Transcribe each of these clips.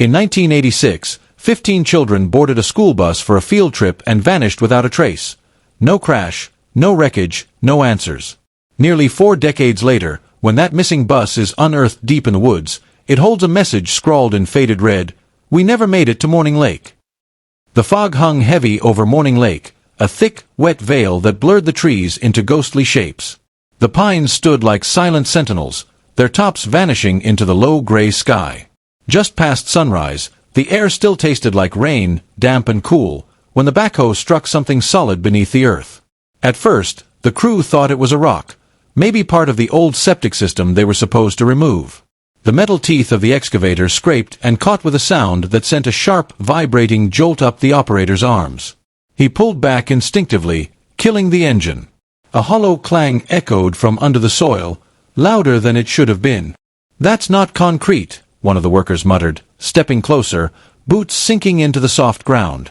In 1986, 15 children boarded a school bus for a field trip and vanished without a trace. No crash, no wreckage, no answers. Nearly 4 decades later, when that missing bus is unearthed deep in the woods, it holds a message scrawled in faded red: "We never made it to Morning Lake." The fog hung heavy over Morning Lake, a thick, wet veil that blurred the trees into ghostly shapes. The pines stood like silent sentinels, their tops vanishing into the low gray sky. Just past sunrise, the air still tasted like rain, damp and cool, when the backhoe struck something solid beneath the earth. At first, the crew thought it was a rock, maybe part of the old septic system they were supposed to remove. The metal teeth of the excavator scraped and caught with a sound that sent a sharp, vibrating jolt up the operator's arms. He pulled back instinctively, killing the engine. A hollow clang echoed from under the soil, louder than it should have been. "That's not concrete," one of the workers muttered, stepping closer, boots sinking into the soft ground.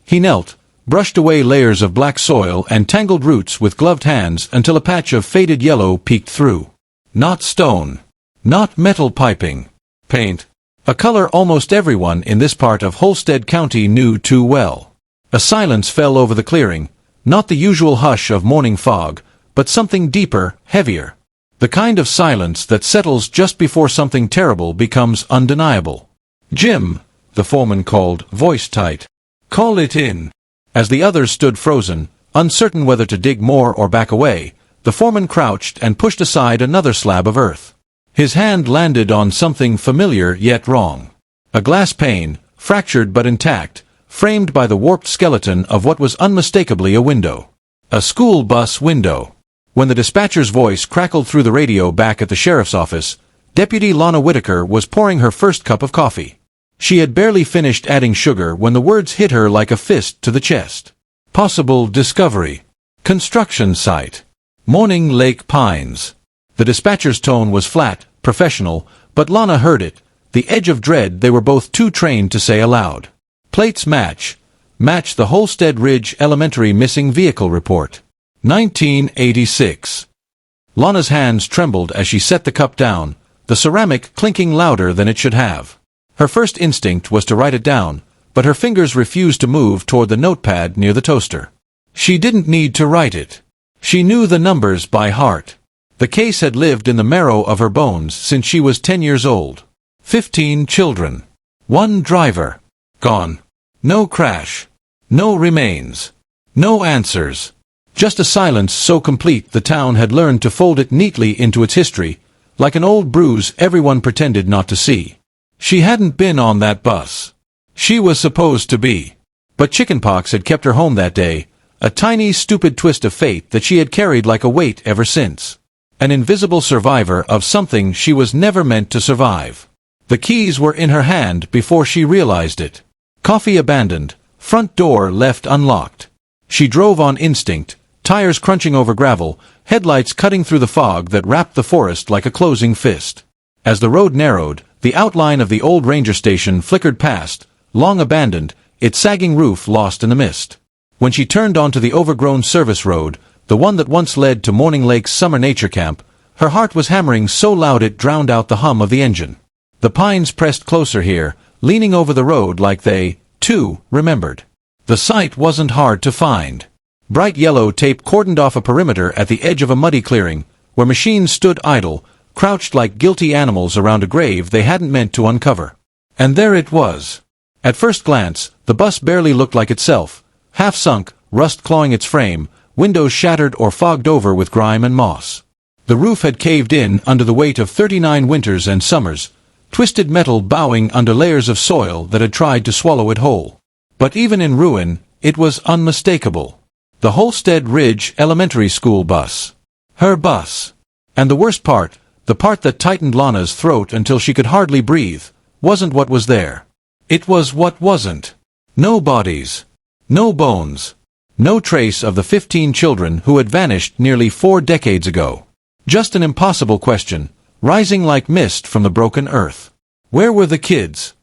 He knelt, brushed away layers of black soil and tangled roots with gloved hands until a patch of faded yellow peeked through. Not stone. Not metal piping. Paint. A color almost everyone in this part of Holstead County knew too well. A silence fell over the clearing, not the usual hush of morning fog, but something deeper, heavier. The kind of silence that settles just before something terrible becomes undeniable. "Jim," the foreman called, voice tight. "Call it in." As the others stood frozen, uncertain whether to dig more or back away, the foreman crouched and pushed aside another slab of earth. His hand landed on something familiar yet wrong. A glass pane, fractured but intact, framed by the warped skeleton of what was unmistakably a window. A school bus window. When the dispatcher's voice crackled through the radio back at the sheriff's office, Deputy Lana Whitaker was pouring her first cup of coffee. She had barely finished adding sugar when the words hit her like a fist to the chest. Possible discovery. Construction site. Morning Lake Pines. The dispatcher's tone was flat, professional, but Lana heard it, the edge of dread they were both too trained to say aloud. Plates match. Match the Holstead Ridge Elementary missing vehicle report. 1986. Lana's hands trembled as she set the cup down, the ceramic clinking louder than it should have. Her first instinct was to write it down, but her fingers refused to move toward the notepad near the toaster. She didn't need to write it. She knew the numbers by heart. The case had lived in the marrow of her bones since she was 10 years old. 15 children. 1 driver. Gone. No crash. No remains. No answers. Just a silence so complete the town had learned to fold it neatly into its history, like an old bruise everyone pretended not to see. She hadn't been on that bus. She was supposed to be. But chickenpox had kept her home that day, a tiny stupid twist of fate that she had carried like a weight ever since. An invisible survivor of something she was never meant to survive. The keys were in her hand before she realized it. Coffee abandoned, front door left unlocked. She drove on instinct, tires crunching over gravel, headlights cutting through the fog that wrapped the forest like a closing fist. As the road narrowed, the outline of the old ranger station flickered past, long abandoned, its sagging roof lost in the mist. When she turned onto the overgrown service road, the one that once led to Morning Lake's summer nature camp, her heart was hammering so loud it drowned out the hum of the engine. The pines pressed closer here, leaning over the road like they, too, remembered. The site wasn't hard to find. Bright yellow tape cordoned off a perimeter at the edge of a muddy clearing, where machines stood idle, crouched like guilty animals around a grave they hadn't meant to uncover. And there it was. At first glance, the bus barely looked like itself, half sunk, rust clawing its frame, windows shattered or fogged over with grime and moss. The roof had caved in under the weight of 39 winters and summers, twisted metal bowing under layers of soil that had tried to swallow it whole. But even in ruin, it was unmistakable. The Holstead Ridge Elementary School bus. Her bus. And the worst part, the part that tightened Lana's throat until she could hardly breathe, wasn't what was there. It was what wasn't. No bodies. No bones. No trace of the 15 children who had vanished nearly 4 decades ago. Just an impossible question, rising like mist from the broken earth. Where were the kids?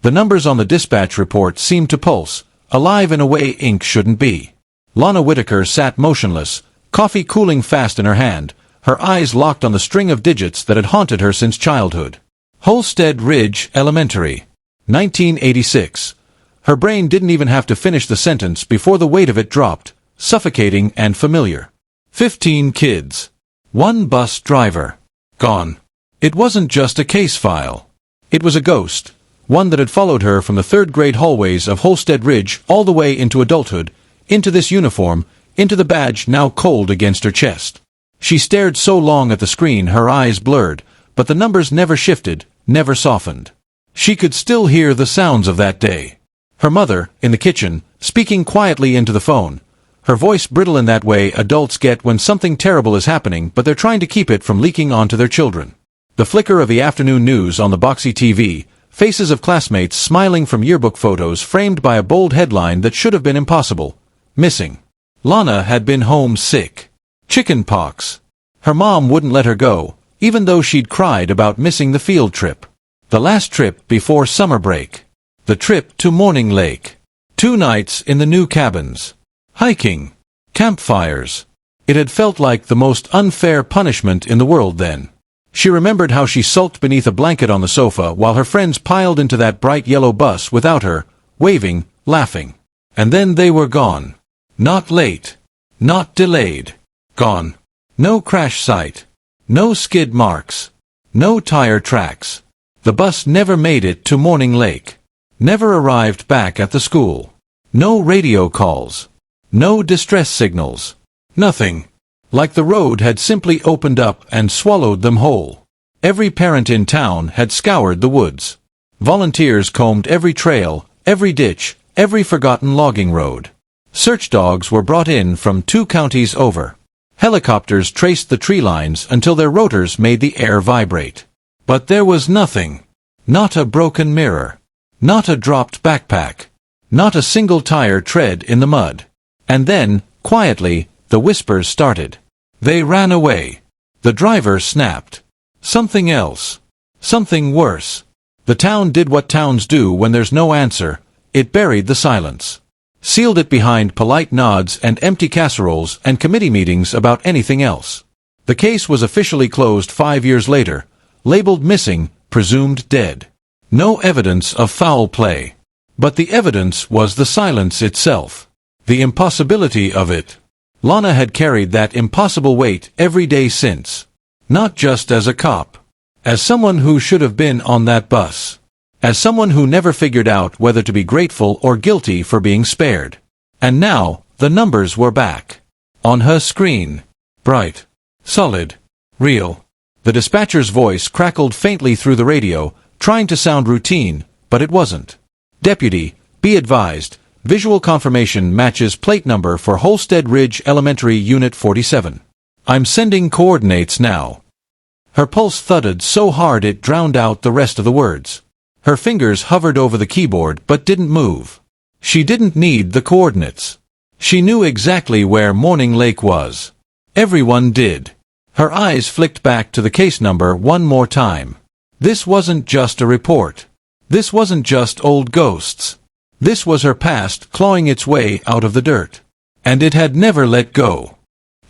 The numbers on the dispatch report seemed to pulse, alive in a way ink shouldn't be. Lana Whitaker sat motionless, coffee cooling fast in her hand, her eyes locked on the string of digits that had haunted her since childhood. Holstead Ridge Elementary. 1986. Her brain didn't even have to finish the sentence before the weight of it dropped, suffocating and familiar. 15 kids. One bus driver. Gone. It wasn't just a case file. It was a ghost, one that had followed her from the third-grade hallways of Holstead Ridge all the way into adulthood, into this uniform, into the badge now cold against her chest. She stared so long at the screen her eyes blurred, but the numbers never shifted, never softened. She could still hear the sounds of that day. Her mother, in the kitchen, speaking quietly into the phone. Her voice brittle in that way adults get when something terrible is happening but they're trying to keep it from leaking onto their children. The flicker of the afternoon news on the boxy TV, faces of classmates smiling from yearbook photos framed by a bold headline that should have been impossible. Missing. Lana had been home sick. Chicken pox. Her mom wouldn't let her go, even though she'd cried about missing the field trip. The last trip before summer break. The trip to Morning Lake. 2 nights in the new cabins. Hiking. Campfires. It had felt like the most unfair punishment in the world then. She remembered how she sulked beneath a blanket on the sofa while her friends piled into that bright yellow bus without her, waving, laughing. And then they were gone. Not late. Not delayed. Gone. No crash site. No skid marks. No tire tracks. The bus never made it to Morning Lake. Never arrived back at the school. No radio calls. No distress signals. Nothing. Like the road had simply opened up and swallowed them whole. Every parent in town had scoured the woods. Volunteers combed every trail, every ditch, every forgotten logging road. Search dogs were brought in from 2 counties over. Helicopters traced the tree lines until their rotors made the air vibrate. But there was nothing. Not a broken mirror. Not a dropped backpack. Not a single tire tread in the mud. And then, quietly, the whispers started. They ran away. The driver snapped. Something else. Something worse. The town did what towns do when there's no answer. It buried the silence. Sealed it behind polite nods and empty casseroles and committee meetings about anything else. The case was officially closed 5 years later, labeled missing, presumed dead. No evidence of foul play. But the evidence was the silence itself. The impossibility of it. Lana had carried that impossible weight every day since. Not just as a cop. As someone who should have been on that bus. As someone who never figured out whether to be grateful or guilty for being spared. And now, the numbers were back. On her screen. Bright. Solid. Real. The dispatcher's voice crackled faintly through the radio, trying to sound routine, but it wasn't. Deputy, be advised, visual confirmation matches plate number for Holstead Ridge Elementary Unit 47. I'm sending coordinates now. Her pulse thudded so hard it drowned out the rest of the words. Her fingers hovered over the keyboard but didn't move. She didn't need the coordinates. She knew exactly where Morning Lake was. Everyone did. Her eyes flicked back to the case number one more time. This wasn't just a report. This wasn't just old ghosts. This was her past clawing its way out of the dirt. And it had never let go.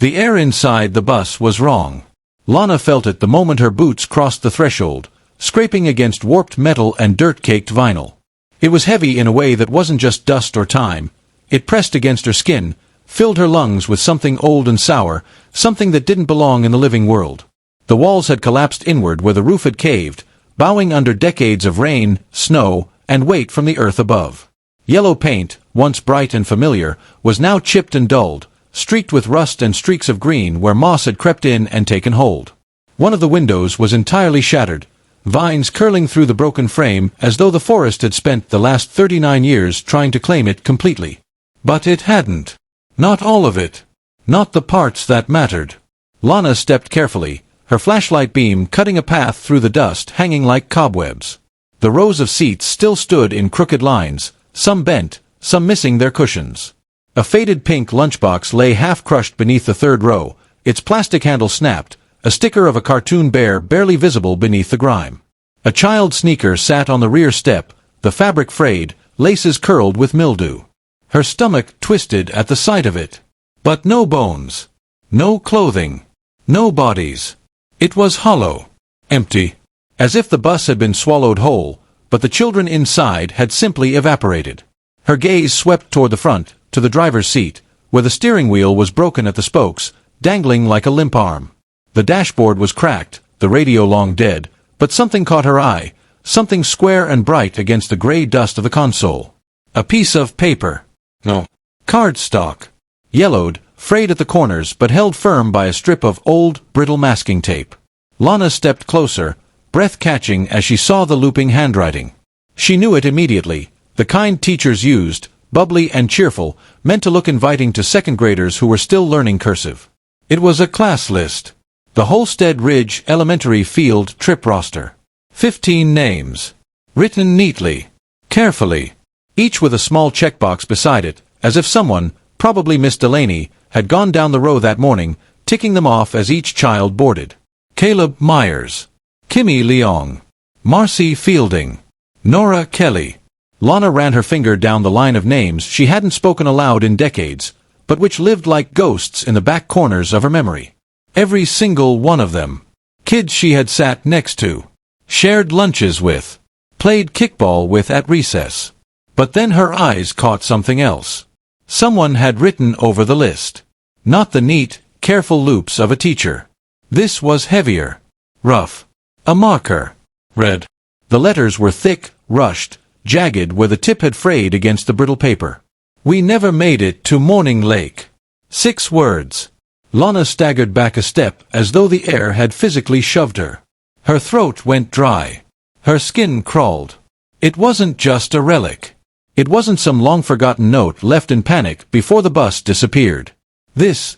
The air inside the bus was wrong. Lana felt it the moment her boots crossed the threshold, scraping against warped metal and dirt-caked vinyl. It was heavy in a way that wasn't just dust or time. It pressed against her skin, filled her lungs with something old and sour, something that didn't belong in the living world. The walls had collapsed inward where the roof had caved, bowing under decades of rain, snow, and weight from the earth above. Yellow paint, once bright and familiar, was now chipped and dulled, streaked with rust and streaks of green where moss had crept in and taken hold. One of the windows was entirely shattered, vines curling through the broken frame as though the forest had spent the last 39 years trying to claim it completely. But it hadn't. Not all of it. Not the parts that mattered. Lana stepped carefully, her flashlight beam cutting a path through the dust hanging like cobwebs. The rows of seats still stood in crooked lines, some bent, some missing their cushions. A faded pink lunchbox lay half-crushed beneath the third row, its plastic handle snapped, a sticker of a cartoon bear barely visible beneath the grime. A child's sneaker sat on the rear step, the fabric frayed, laces curled with mildew. Her stomach twisted at the sight of it. But no bones. No clothing. No bodies. It was hollow. Empty. As if the bus had been swallowed whole, but the children inside had simply evaporated. Her gaze swept toward the front, to the driver's seat, where the steering wheel was broken at the spokes, dangling like a limp arm. The dashboard was cracked, the radio long dead, but something caught her eye, something square and bright against the gray dust of the console. A piece of paper. No. Cardstock. Yellowed, frayed at the corners but held firm by a strip of old, brittle masking tape. Lana stepped closer, breath catching as she saw the looping handwriting. She knew it immediately, the kind teachers used, bubbly and cheerful, meant to look inviting to second graders who were still learning cursive. It was a class list. The Holstead Ridge Elementary Field Trip Roster. 15 names. Written neatly, carefully, each with a small checkbox beside it, as if someone, probably Miss Delaney, had gone down the row that morning, ticking them off as each child boarded. Caleb Myers. Kimmy Leong. Marcy Fielding. Nora Kelly. Lana ran her finger down the line of names she hadn't spoken aloud in decades, but which lived like ghosts in the back corners of her memory. Every single one of them. Kids she had sat next to, shared lunches with, played kickball with at recess. But then her eyes caught something else. Someone had written over the list. Not the neat, careful loops of a teacher. This was heavier. Rough. A marker. Red. The letters were thick, rushed, jagged where the tip had frayed against the brittle paper. We never made it to Morning Lake. 6 words. Lana staggered back a step as though the air had physically shoved her. Her throat went dry. Her skin crawled. It wasn't just a relic. It wasn't some long-forgotten note left in panic before the bus disappeared. This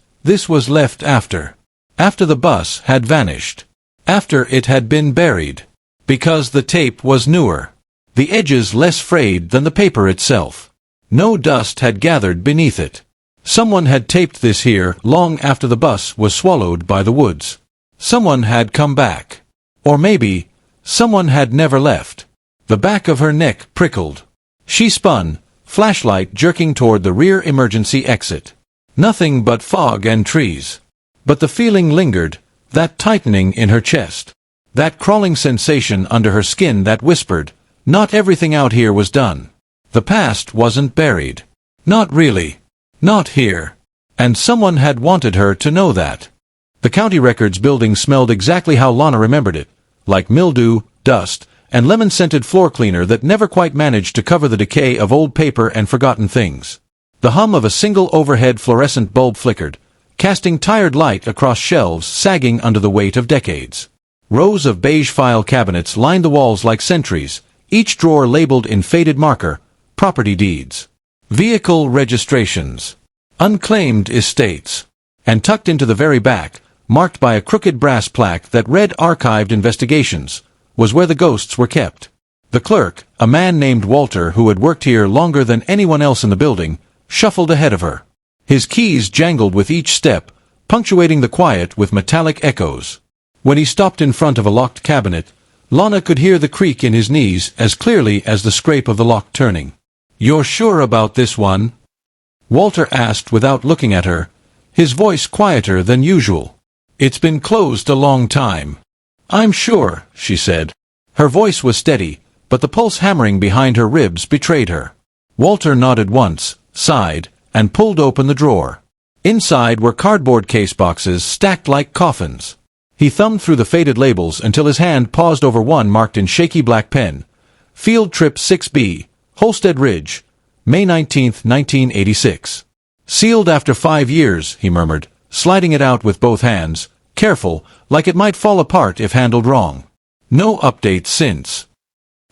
was left after. After the bus had vanished. After it had been buried. Because the tape was newer. The edges less frayed than the paper itself. No dust had gathered beneath it. Someone had taped this here long after the bus was swallowed by the woods. Someone had come back. Or maybe, someone had never left. The back of her neck prickled. She spun, flashlight jerking toward the rear emergency exit. Nothing but fog and trees. But the feeling lingered, that tightening in her chest. That crawling sensation under her skin that whispered, not everything out here was done. The past wasn't buried. Not really. Not here. And someone had wanted her to know that. The county records building smelled exactly how Lana remembered it, like mildew, dust, and lemon-scented floor cleaner that never quite managed to cover the decay of old paper and forgotten things. The hum of a single overhead fluorescent bulb flickered, casting tired light across shelves sagging under the weight of decades. Rows of beige file cabinets lined the walls like sentries, each drawer labeled in faded marker, property deeds, vehicle registrations, unclaimed estates, and tucked into the very back, marked by a crooked brass plaque that read Archived Investigations, was where the ghosts were kept. The clerk, a man named Walter who had worked here longer than anyone else in the building, shuffled ahead of her. His keys jangled with each step, punctuating the quiet with metallic echoes. When he stopped in front of a locked cabinet, Lana could hear the creak in his knees as clearly as the scrape of the lock turning. "You're sure about this one?" Walter asked without looking at her, his voice quieter than usual. "It's been closed a long time." "I'm sure," she said. Her voice was steady, but the pulse hammering behind her ribs betrayed her. Walter nodded once, sighed, and pulled open the drawer. Inside were cardboard case boxes stacked like coffins. He thumbed through the faded labels until his hand paused over one marked in shaky black pen. Field Trip 6B, Holstead Ridge, May 19, 1986. "Sealed after 5 years," he murmured, sliding it out with both hands, careful, like it might fall apart if handled wrong. "No updates since."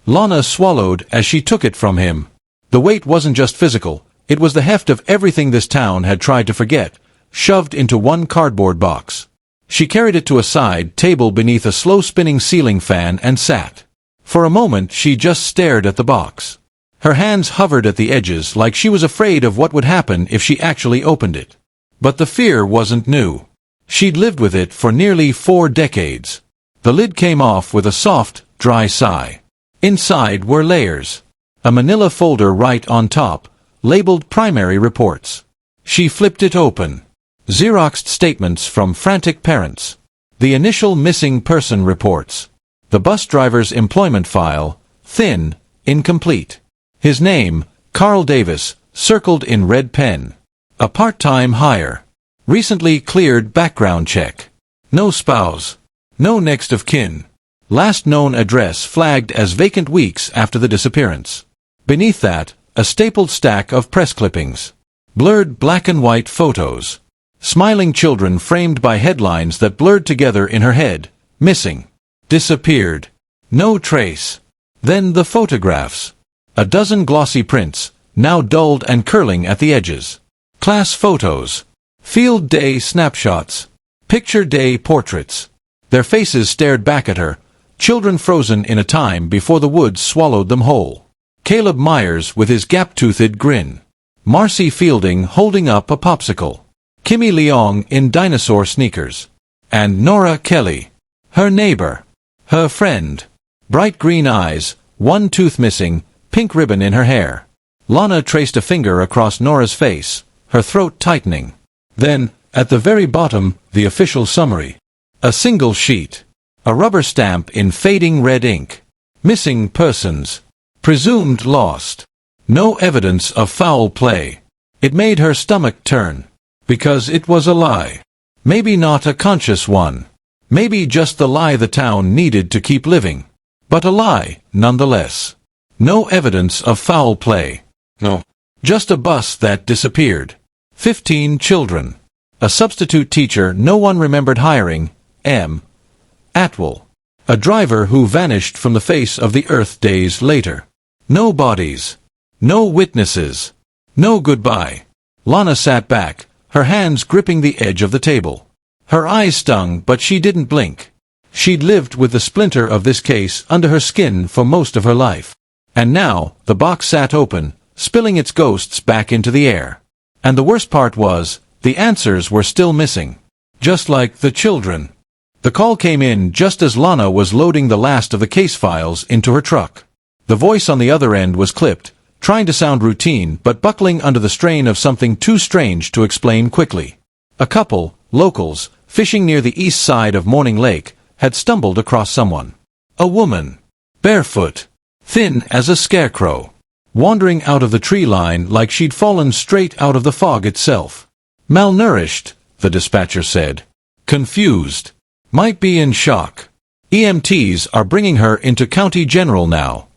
Lana swallowed as she took it from him. The weight wasn't just physical, it was the heft of everything this town had tried to forget, shoved into one cardboard box. She carried it to a side table beneath a slow-spinning ceiling fan and sat. For a moment she just stared at the box. Her hands hovered at the edges like she was afraid of what would happen if she actually opened it. But the fear wasn't new. She'd lived with it for nearly 4 decades. The lid came off with a soft, dry sigh. Inside were layers. A manila folder right on top, labeled Primary Reports. She flipped it open. Xeroxed statements from frantic parents. The initial missing person reports. The bus driver's employment file, thin, incomplete. His name, Carl Davis, circled in red pen. A part-time hire. Recently cleared background check. No spouse. No next of kin. Last known address flagged as vacant weeks after the disappearance. Beneath that, a stapled stack of press clippings. Blurred black and white photos. Smiling children framed by headlines that blurred together in her head. Missing. Disappeared. No trace. Then the photographs. A dozen glossy prints, now dulled and curling at the edges. Class photos. Field day snapshots. Picture day portraits. Their faces stared back at her, children frozen in a time before the woods swallowed them whole. Caleb Myers with his gap-toothed grin. Marcy Fielding holding up a popsicle. Kimmy Leong in dinosaur sneakers. And Nora Kelly. Her neighbor. Her friend. Bright green eyes, one tooth missing, pink ribbon in her hair. Lana traced a finger across Nora's face, her throat tightening. Then, at the very bottom, the official summary. A single sheet. A rubber stamp in fading red ink. Missing persons. Presumed lost. No evidence of foul play. It made her stomach turn. Because it was a lie. Maybe not a conscious one. Maybe just the lie the town needed to keep living. But a lie, nonetheless. No evidence of foul play. No. Just a bus that disappeared. 15 children. A substitute teacher no one remembered hiring, M. Atwell. A driver who vanished from the face of the earth days later. No bodies. No witnesses. No goodbye. Lana sat back, her hands gripping the edge of the table. Her eyes stung, but she didn't blink. She'd lived with the splinter of this case under her skin for most of her life. And now, the box sat open, spilling its ghosts back into the air. And the worst part was, the answers were still missing. Just like the children. The call came in just as Lana was loading the last of the case files into her truck. The voice on the other end was clipped, trying to sound routine but buckling under the strain of something too strange to explain quickly. A couple, locals, fishing near the east side of Morning Lake, had stumbled across someone. A woman. Barefoot. Thin as a scarecrow. Wandering out of the tree line like she'd fallen straight out of the fog itself. Malnourished, the dispatcher said. Confused. Might be in shock. EMTs are bringing her into County General now.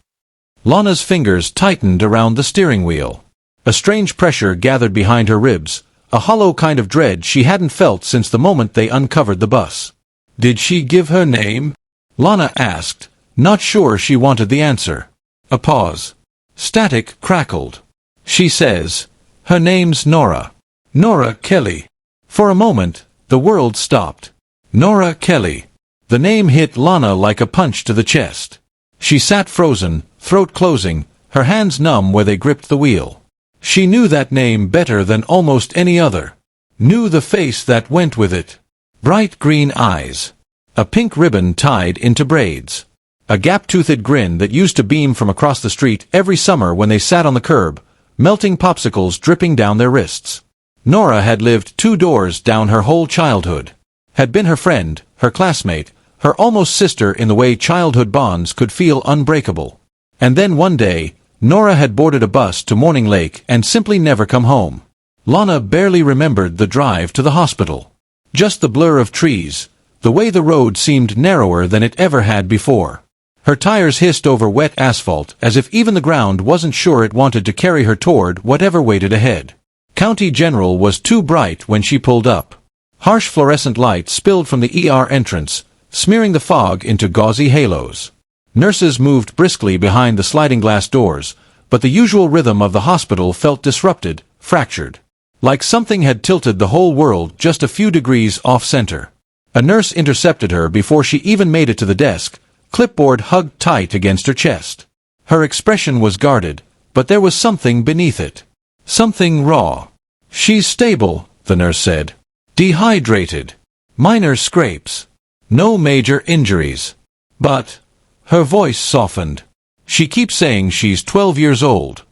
Lana's fingers tightened around the steering wheel. A strange pressure gathered behind her ribs, a hollow kind of dread she hadn't felt since the moment they uncovered the bus. Did she give her name? Lana asked, not sure she wanted the answer. A pause. Static crackled. She says, her name's Nora. Nora Kelly. For a moment, the world stopped. Nora Kelly. The name hit Lana like a punch to the chest. She sat frozen, throat closing, her hands numb where they gripped the wheel. She knew that name better than almost any other. Knew the face that went with it. Bright green eyes. A pink ribbon tied into braids. A gap-toothed grin that used to beam from across the street every summer when they sat on the curb, melting popsicles dripping down their wrists. Nora had lived 2 doors down her whole childhood. Had been her friend, her classmate, her almost sister in the way childhood bonds could feel unbreakable. And then one day, Nora had boarded a bus to Morning Lake and simply never come home. Lana barely remembered the drive to the hospital. Just the blur of trees, the way the road seemed narrower than it ever had before. Her tires hissed over wet asphalt as if even the ground wasn't sure it wanted to carry her toward whatever waited ahead. County General was too bright when she pulled up. Harsh fluorescent light spilled from the ER entrance, smearing the fog into gauzy halos. Nurses moved briskly behind the sliding glass doors, but the usual rhythm of the hospital felt disrupted, fractured. Like something had tilted the whole world just a few degrees off-center. A nurse intercepted her before she even made it to the desk, clipboard hugged tight against her chest. Her expression was guarded, but there was something beneath it. Something raw. She's stable, the nurse said. Dehydrated. Minor scrapes. No major injuries. But, her voice softened. She keeps saying she's 12 years old.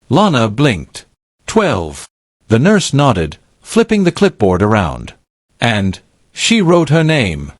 Lana blinked. 12. The nurse nodded, flipping the clipboard around. And, she wrote her name.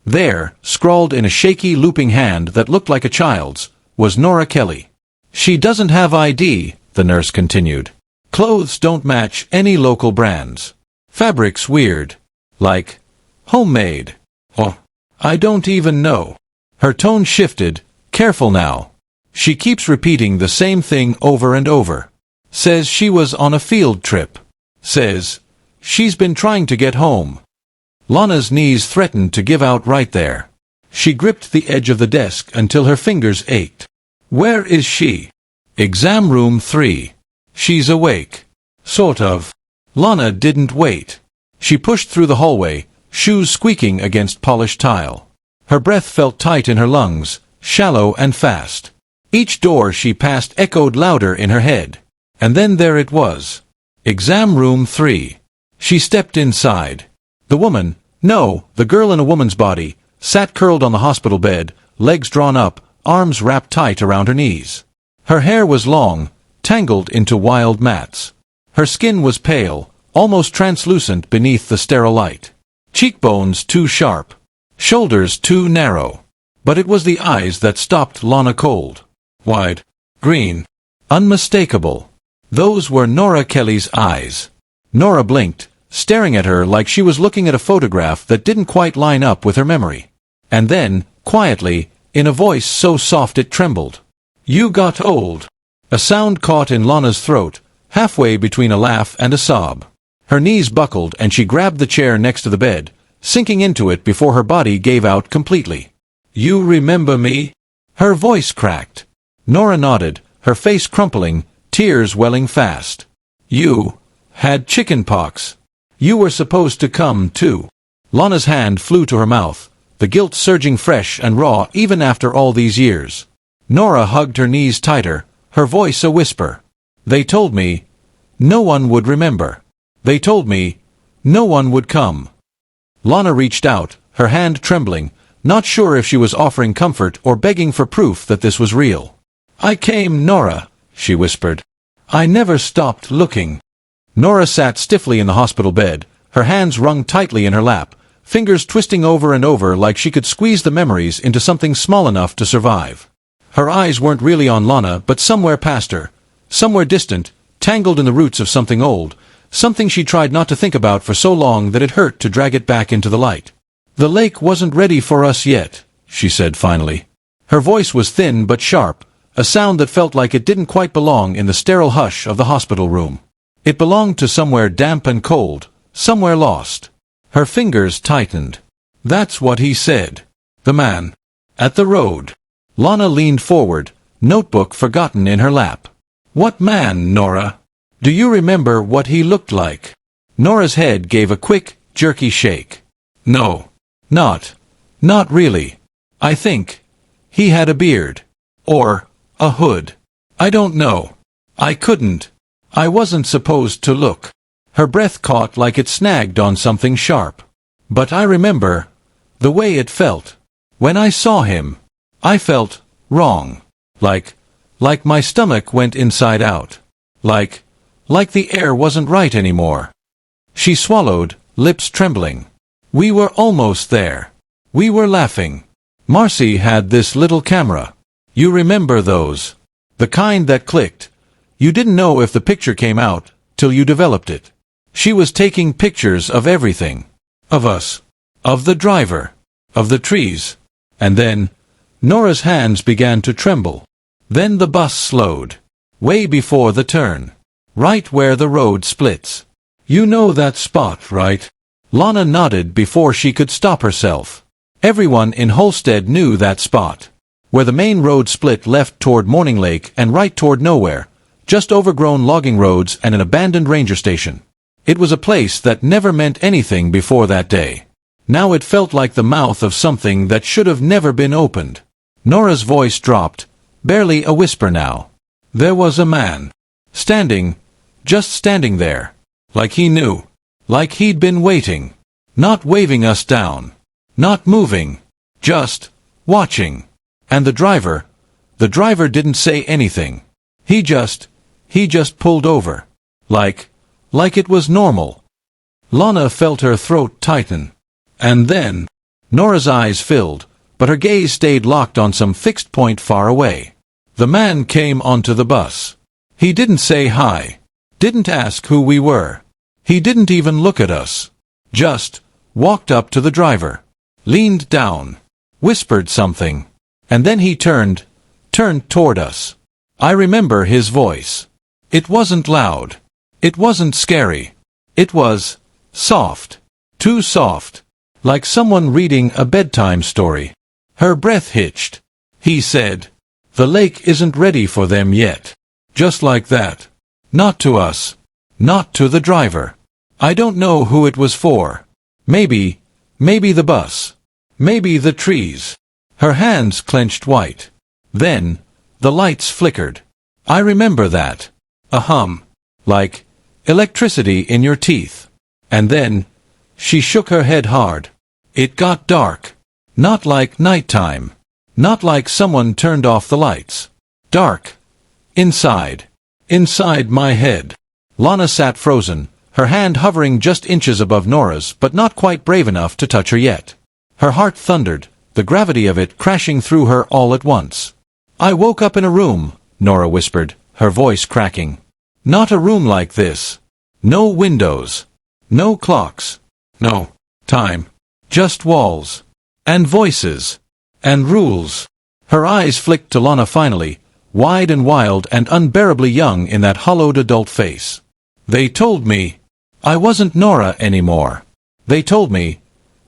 There, scrawled in a shaky looping hand that looked like a child's, was Nora Kelly. She doesn't have ID, the nurse continued. Clothes don't match any local brands. Fabric's weird. Like homemade. Oh, I don't even know. Her tone shifted. Careful now. She keeps repeating the same thing over and over. Says she was on a field trip. Says she's been trying to get home. Lana's knees threatened to give out right there. She gripped the edge of the desk until her fingers ached. Where is she? Exam room 3. She's awake. Sort of. Lana didn't wait. She pushed through the hallway, shoes squeaking against polished tile. Her breath felt tight in her lungs, shallow and fast. Each door she passed echoed louder in her head. And then there it was. Exam room 3. She stepped inside. The woman, no, the girl in a woman's body, sat curled on the hospital bed, legs drawn up, arms wrapped tight around her knees. Her hair was long, tangled into wild mats. Her skin was pale, almost translucent beneath the sterile light. Cheekbones too sharp. Shoulders too narrow. But it was the eyes that stopped Lana cold. Wide. Green. Unmistakable. Those were Nora Kelly's eyes. Nora blinked, staring at her like she was looking at a photograph that didn't quite line up with her memory. And then, quietly, in a voice so soft it trembled. You got old. A sound caught in Lana's throat, halfway between a laugh and a sob. Her knees buckled and she grabbed the chair next to the bed, sinking into it before her body gave out completely. You remember me? Her voice cracked. Nora nodded, her face crumpling, tears welling fast. You had chicken pox. You were supposed to come, too. Lana's hand flew to her mouth, the guilt surging fresh and raw even after all these years. Nora hugged her knees tighter, her voice a whisper. They told me no one would remember. They told me no one would come. Lana reached out, her hand trembling, not sure if she was offering comfort or begging for proof that this was real. I came, Nora, she whispered. I never stopped looking. Nora sat stiffly in the hospital bed, her hands wrung tightly in her lap, fingers twisting over and over like she could squeeze the memories into something small enough to survive. Her eyes weren't really on Lana, but somewhere past her, somewhere distant, tangled in the roots of something old, something she tried not to think about for so long that it hurt to drag it back into the light. The lake wasn't ready for us yet, she said finally. Her voice was thin but sharp, a sound that felt like it didn't quite belong in the sterile hush of the hospital room. It belonged to somewhere damp and cold, somewhere lost. Her fingers tightened. That's what he said. The man. At the road. Lana leaned forward, notebook forgotten in her lap. What man, Nora? Do you remember what he looked like? Nora's head gave a quick, jerky shake. No. Not really. I think he had a beard. Or a hood. I don't know. I couldn't. I wasn't supposed to look. Her breath caught like it snagged on something sharp. But I remember the way it felt. When I saw him, I felt wrong. Like my stomach went inside out. Like the air wasn't right anymore. She swallowed, lips trembling. We were almost there. We were laughing. Marcy had this little camera. You remember those? The kind that clicked. You didn't know if the picture came out till you developed it. She was taking pictures of everything. Of us. Of the driver. Of the trees. And then Nora's hands began to tremble. Then the bus slowed. Way before the turn. Right where the road splits. You know that spot, right? Lana nodded before she could stop herself. Everyone in Holstead knew that spot. Where the main road split left toward Morning Lake and right toward nowhere. Just overgrown logging roads and an abandoned ranger station. It was a place that never meant anything before that day. Now it felt like the mouth of something that should have never been opened. Nora's voice dropped, barely a whisper now. There was a man. Just standing there. Like he knew. Like he'd been waiting. Not waving us down. Not moving. Just watching. And the driver didn't say anything. He just pulled over. Like it was normal. Lana felt her throat tighten. And then, Nora's eyes filled, but her gaze stayed locked on some fixed point far away. The man came onto the bus. He didn't say hi. Didn't ask who we were. He didn't even look at us. Just walked up to the driver, leaned down, whispered something, and then he turned toward us. I remember his voice. It wasn't loud. It wasn't scary. It was soft. Too soft. Like someone reading a bedtime story. Her breath hitched. He said, "The lake isn't ready for them yet." Just like that. Not to us. Not to the driver. I don't know who it was for. Maybe the bus. Maybe the trees. Her hands clenched white. Then, the lights flickered. I remember that. A hum. Like electricity in your teeth. And then, she shook her head hard. It got dark. Not like nighttime. Not like someone turned off the lights. Dark. Inside. Inside my head. Lana sat frozen, her hand hovering just inches above Nora's, but not quite brave enough to touch her yet. Her heart thundered, the gravity of it crashing through her all at once. "I woke up in a room," Nora whispered, her voice cracking. "Not a room like this. No windows. No clocks. No time. Just walls. And voices. And rules." Her eyes flicked to Lana finally, wide and wild and unbearably young in that hollowed adult face. "They told me I wasn't Nora anymore. They told me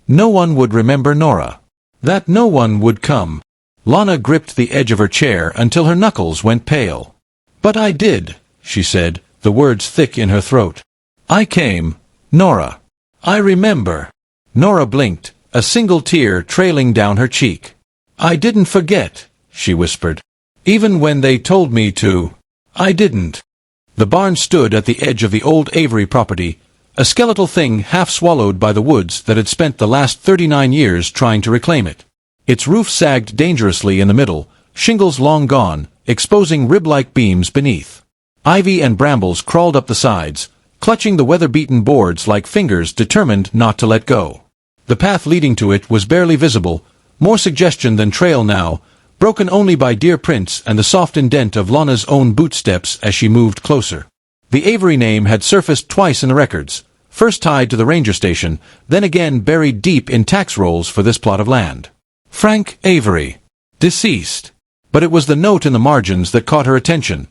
no one would remember Nora. That no one would come." Lana gripped the edge of her chair until her knuckles went pale. "But I did," she said, the words thick in her throat. "I came, Nora. I remember." Nora blinked, a single tear trailing down her cheek. "I didn't forget," she whispered. "Even when they told me to, I didn't." The barn stood at the edge of the old Avery property, a skeletal thing half swallowed by the woods that had spent the last 39 years trying to reclaim it. Its roof sagged dangerously in the middle, shingles long gone, exposing rib-like beams beneath. Ivy and brambles crawled up the sides, clutching the weather-beaten boards like fingers determined not to let go. The path leading to it was barely visible, more suggestion than trail now, broken only by deer prints and the soft indent of Lana's own bootsteps as she moved closer. The Avery name had surfaced twice in the records, first tied to the ranger station, then again buried deep in tax rolls for this plot of land. Frank Avery. Deceased. But it was the note in the margins that caught her attention.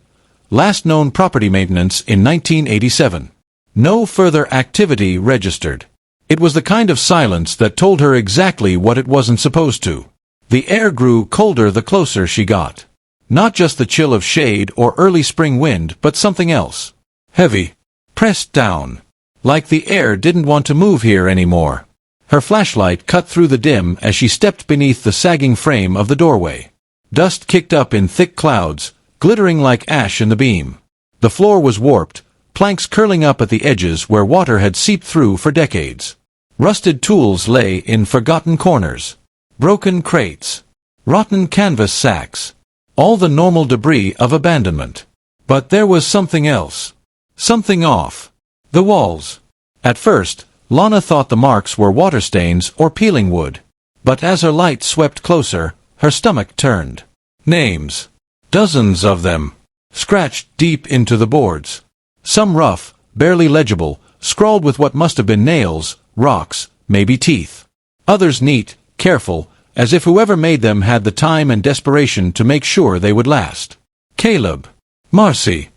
Last known property maintenance in 1987. No further activity registered. It was the kind of silence that told her exactly what it wasn't supposed to. The air grew colder the closer she got. Not just the chill of shade or early spring wind, but something else. Heavy. Pressed down. Like the air didn't want to move here anymore. Her flashlight cut through the dim as she stepped beneath the sagging frame of the doorway. Dust kicked up in thick clouds, glittering like ash in the beam. The floor was warped, planks curling up at the edges where water had seeped through for decades. Rusted tools lay in forgotten corners. Broken crates. Rotten canvas sacks. All the normal debris of abandonment. But there was something else. Something off. The walls. At first, Lana thought the marks were water stains or peeling wood. But as her light swept closer, her stomach turned. Names. Dozens of them. Scratched deep into the boards. Some rough, barely legible, scrawled with what must have been nails, rocks, maybe teeth. Others neat, careful, as if whoever made them had the time and desperation to make sure they would last. Caleb. Marcy.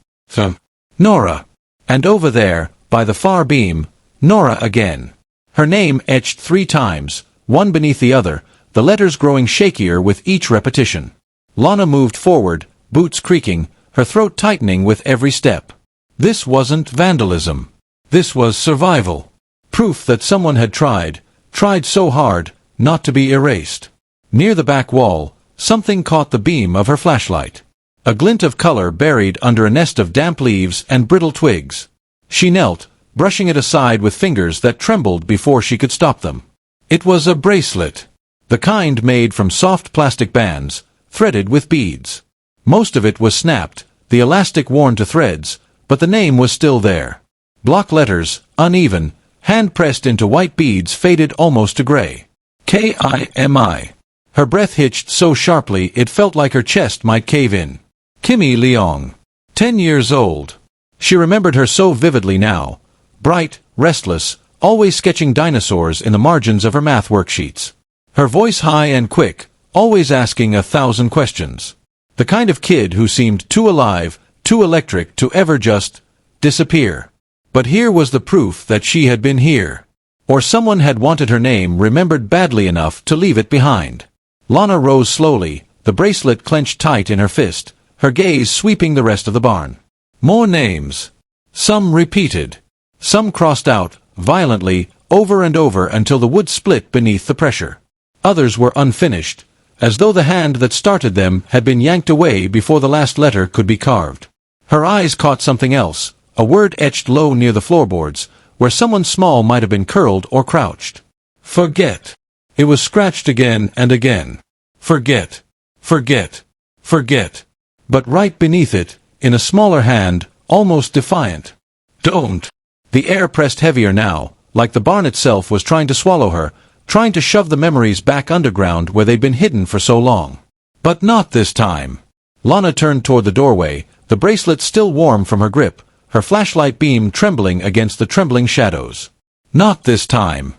Nora. And over there, by the far beam, Nora again. Her name etched 3 times, one beneath the other, the letters growing shakier with each repetition. Lana moved forward, boots creaking, her throat tightening with every step. This wasn't vandalism. This was survival. Proof that someone had tried so hard, not to be erased. Near the back wall, something caught the beam of her flashlight. A glint of color buried under a nest of damp leaves and brittle twigs. She knelt, brushing it aside with fingers that trembled before she could stop them. It was a bracelet. The kind made from soft plastic bands, threaded with beads. Most of it was snapped, the elastic worn to threads, but the name was still there. Block letters, uneven, hand-pressed into white beads faded almost to gray. Kimi. Her breath hitched so sharply it felt like her chest might cave in. Kimmy Leong. 10 years old. She remembered her so vividly now. Bright, restless, always sketching dinosaurs in the margins of her math worksheets. Her voice high and quick, always asking 1,000 questions. The kind of kid who seemed too alive, too electric to ever just disappear. But here was the proof that she had been here. Or someone had wanted her name remembered badly enough to leave it behind. Lana rose slowly, the bracelet clenched tight in her fist, her gaze sweeping the rest of the barn. More names. Some repeated. Some crossed out, violently, over and over until the wood split beneath the pressure. Others were unfinished, as though the hand that started them had been yanked away before the last letter could be carved. Her eyes caught something else, a word etched low near the floorboards, where someone small might have been curled or crouched. Forget. It was scratched again and again. Forget. Forget. Forget. But right beneath it, in a smaller hand, almost defiant. Don't. The air pressed heavier now, like the barn itself was trying to swallow her, trying to shove the memories back underground where they'd been hidden for so long. But not this time. Lana turned toward the doorway, the bracelet still warm from her grip, her flashlight beam trembling against the trembling shadows. Not this time.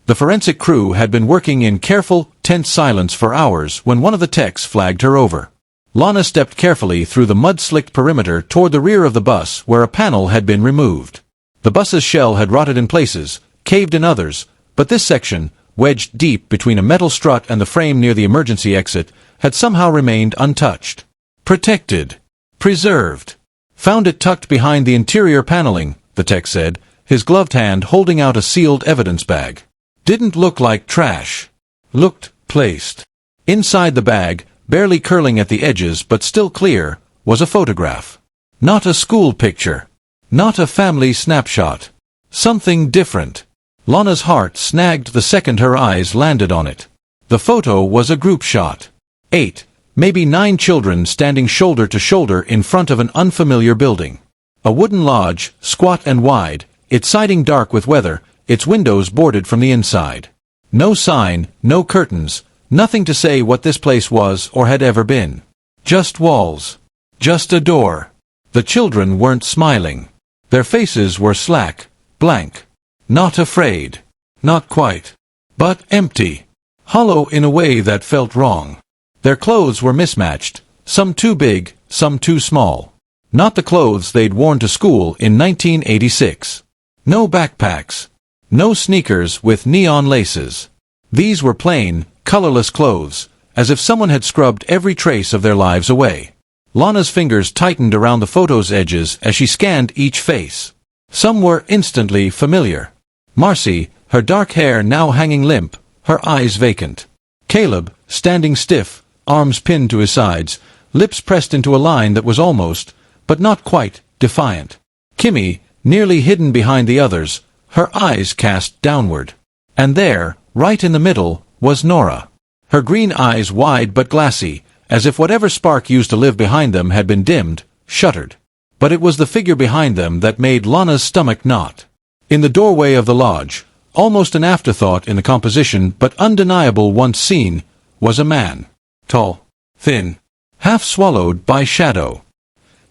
The forensic crew had been working in careful, tense silence for hours when one of the techs flagged her over. Lana stepped carefully through the mud-slicked perimeter toward the rear of the bus where a panel had been removed. The bus's shell had rotted in places, caved in others, but this section, wedged deep between a metal strut and the frame near the emergency exit, had somehow remained untouched. Protected. Preserved. Found it tucked behind the interior paneling, the tech said, his gloved hand holding out a sealed evidence bag. Didn't look like trash. Looked placed. Inside the bag, barely curling at the edges but still clear, was a photograph. Not a school picture. Not a family snapshot. Something different. Lana's heart snagged the second her eyes landed on it. The photo was a group shot. 8, maybe 9 children standing shoulder to shoulder in front of an unfamiliar building. A wooden lodge, squat and wide, its siding dark with weather, its windows boarded from the inside. No sign, no curtains, nothing to say what this place was or had ever been. Just walls. Just a door. The children weren't smiling. Their faces were slack, blank. Not afraid. Not quite. But empty. Hollow in a way that felt wrong. Their clothes were mismatched, some too big, some too small. Not the clothes they'd worn to school in 1986. No backpacks. No sneakers with neon laces. These were plain, colorless clothes, as if someone had scrubbed every trace of their lives away. Lana's fingers tightened around the photo's edges as she scanned each face. Some were instantly familiar. Marcy, her dark hair now hanging limp, her eyes vacant. Caleb, standing stiff, arms pinned to his sides, lips pressed into a line that was almost, but not quite, defiant. Kimmy, nearly hidden behind the others, her eyes cast downward. And there, right in the middle, was Nora. Her green eyes wide but glassy, as if whatever spark used to live behind them had been dimmed, shuttered. But it was the figure behind them that made Lana's stomach knot. In the doorway of the lodge, almost an afterthought in the composition but undeniable once seen, was a man. Tall, thin, half swallowed by shadow.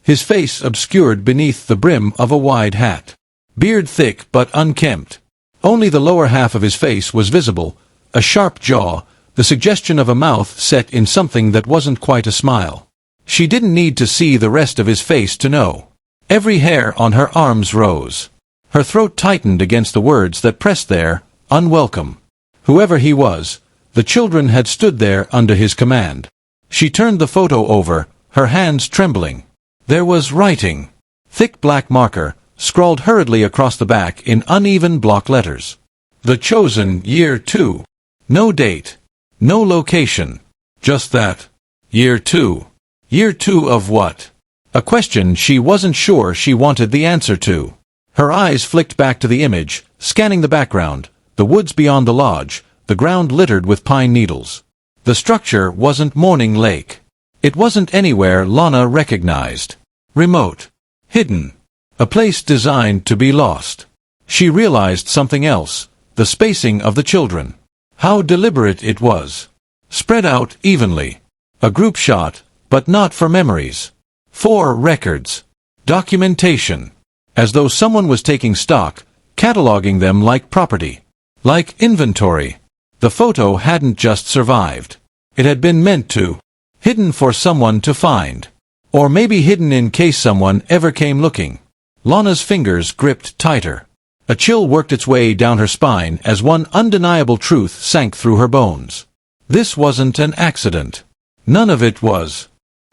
His face obscured beneath the brim of a wide hat. Beard thick but unkempt. Only the lower half of his face was visible, a sharp jaw, the suggestion of a mouth set in something that wasn't quite a smile. She didn't need to see the rest of his face to know. Every hair on her arms rose. Her throat tightened against the words that pressed there, unwelcome. Whoever he was, the children had stood there under his command. She turned the photo over, her hands trembling. There was writing. Thick black marker, scrawled hurriedly across the back in uneven block letters. The chosen year 2. No date. No location. Just that. Year 2. Year 2 of what? A question she wasn't sure she wanted the answer to. Her eyes flicked back to the image, scanning the background, the woods beyond the lodge, the ground littered with pine needles. The structure wasn't Morning Lake. It wasn't anywhere Lana recognized. Remote. Hidden. A place designed to be lost. She realized something else, the spacing of the children. How deliberate it was. Spread out evenly. A group shot, but not for memories. 4 records. Documentation. As though someone was taking stock, cataloging them like property. Like inventory. The photo hadn't just survived. It had been meant to. Hidden for someone to find. Or maybe hidden in case someone ever came looking. Lana's fingers gripped tighter. A chill worked its way down her spine as one undeniable truth sank through her bones. This wasn't an accident. None of it was.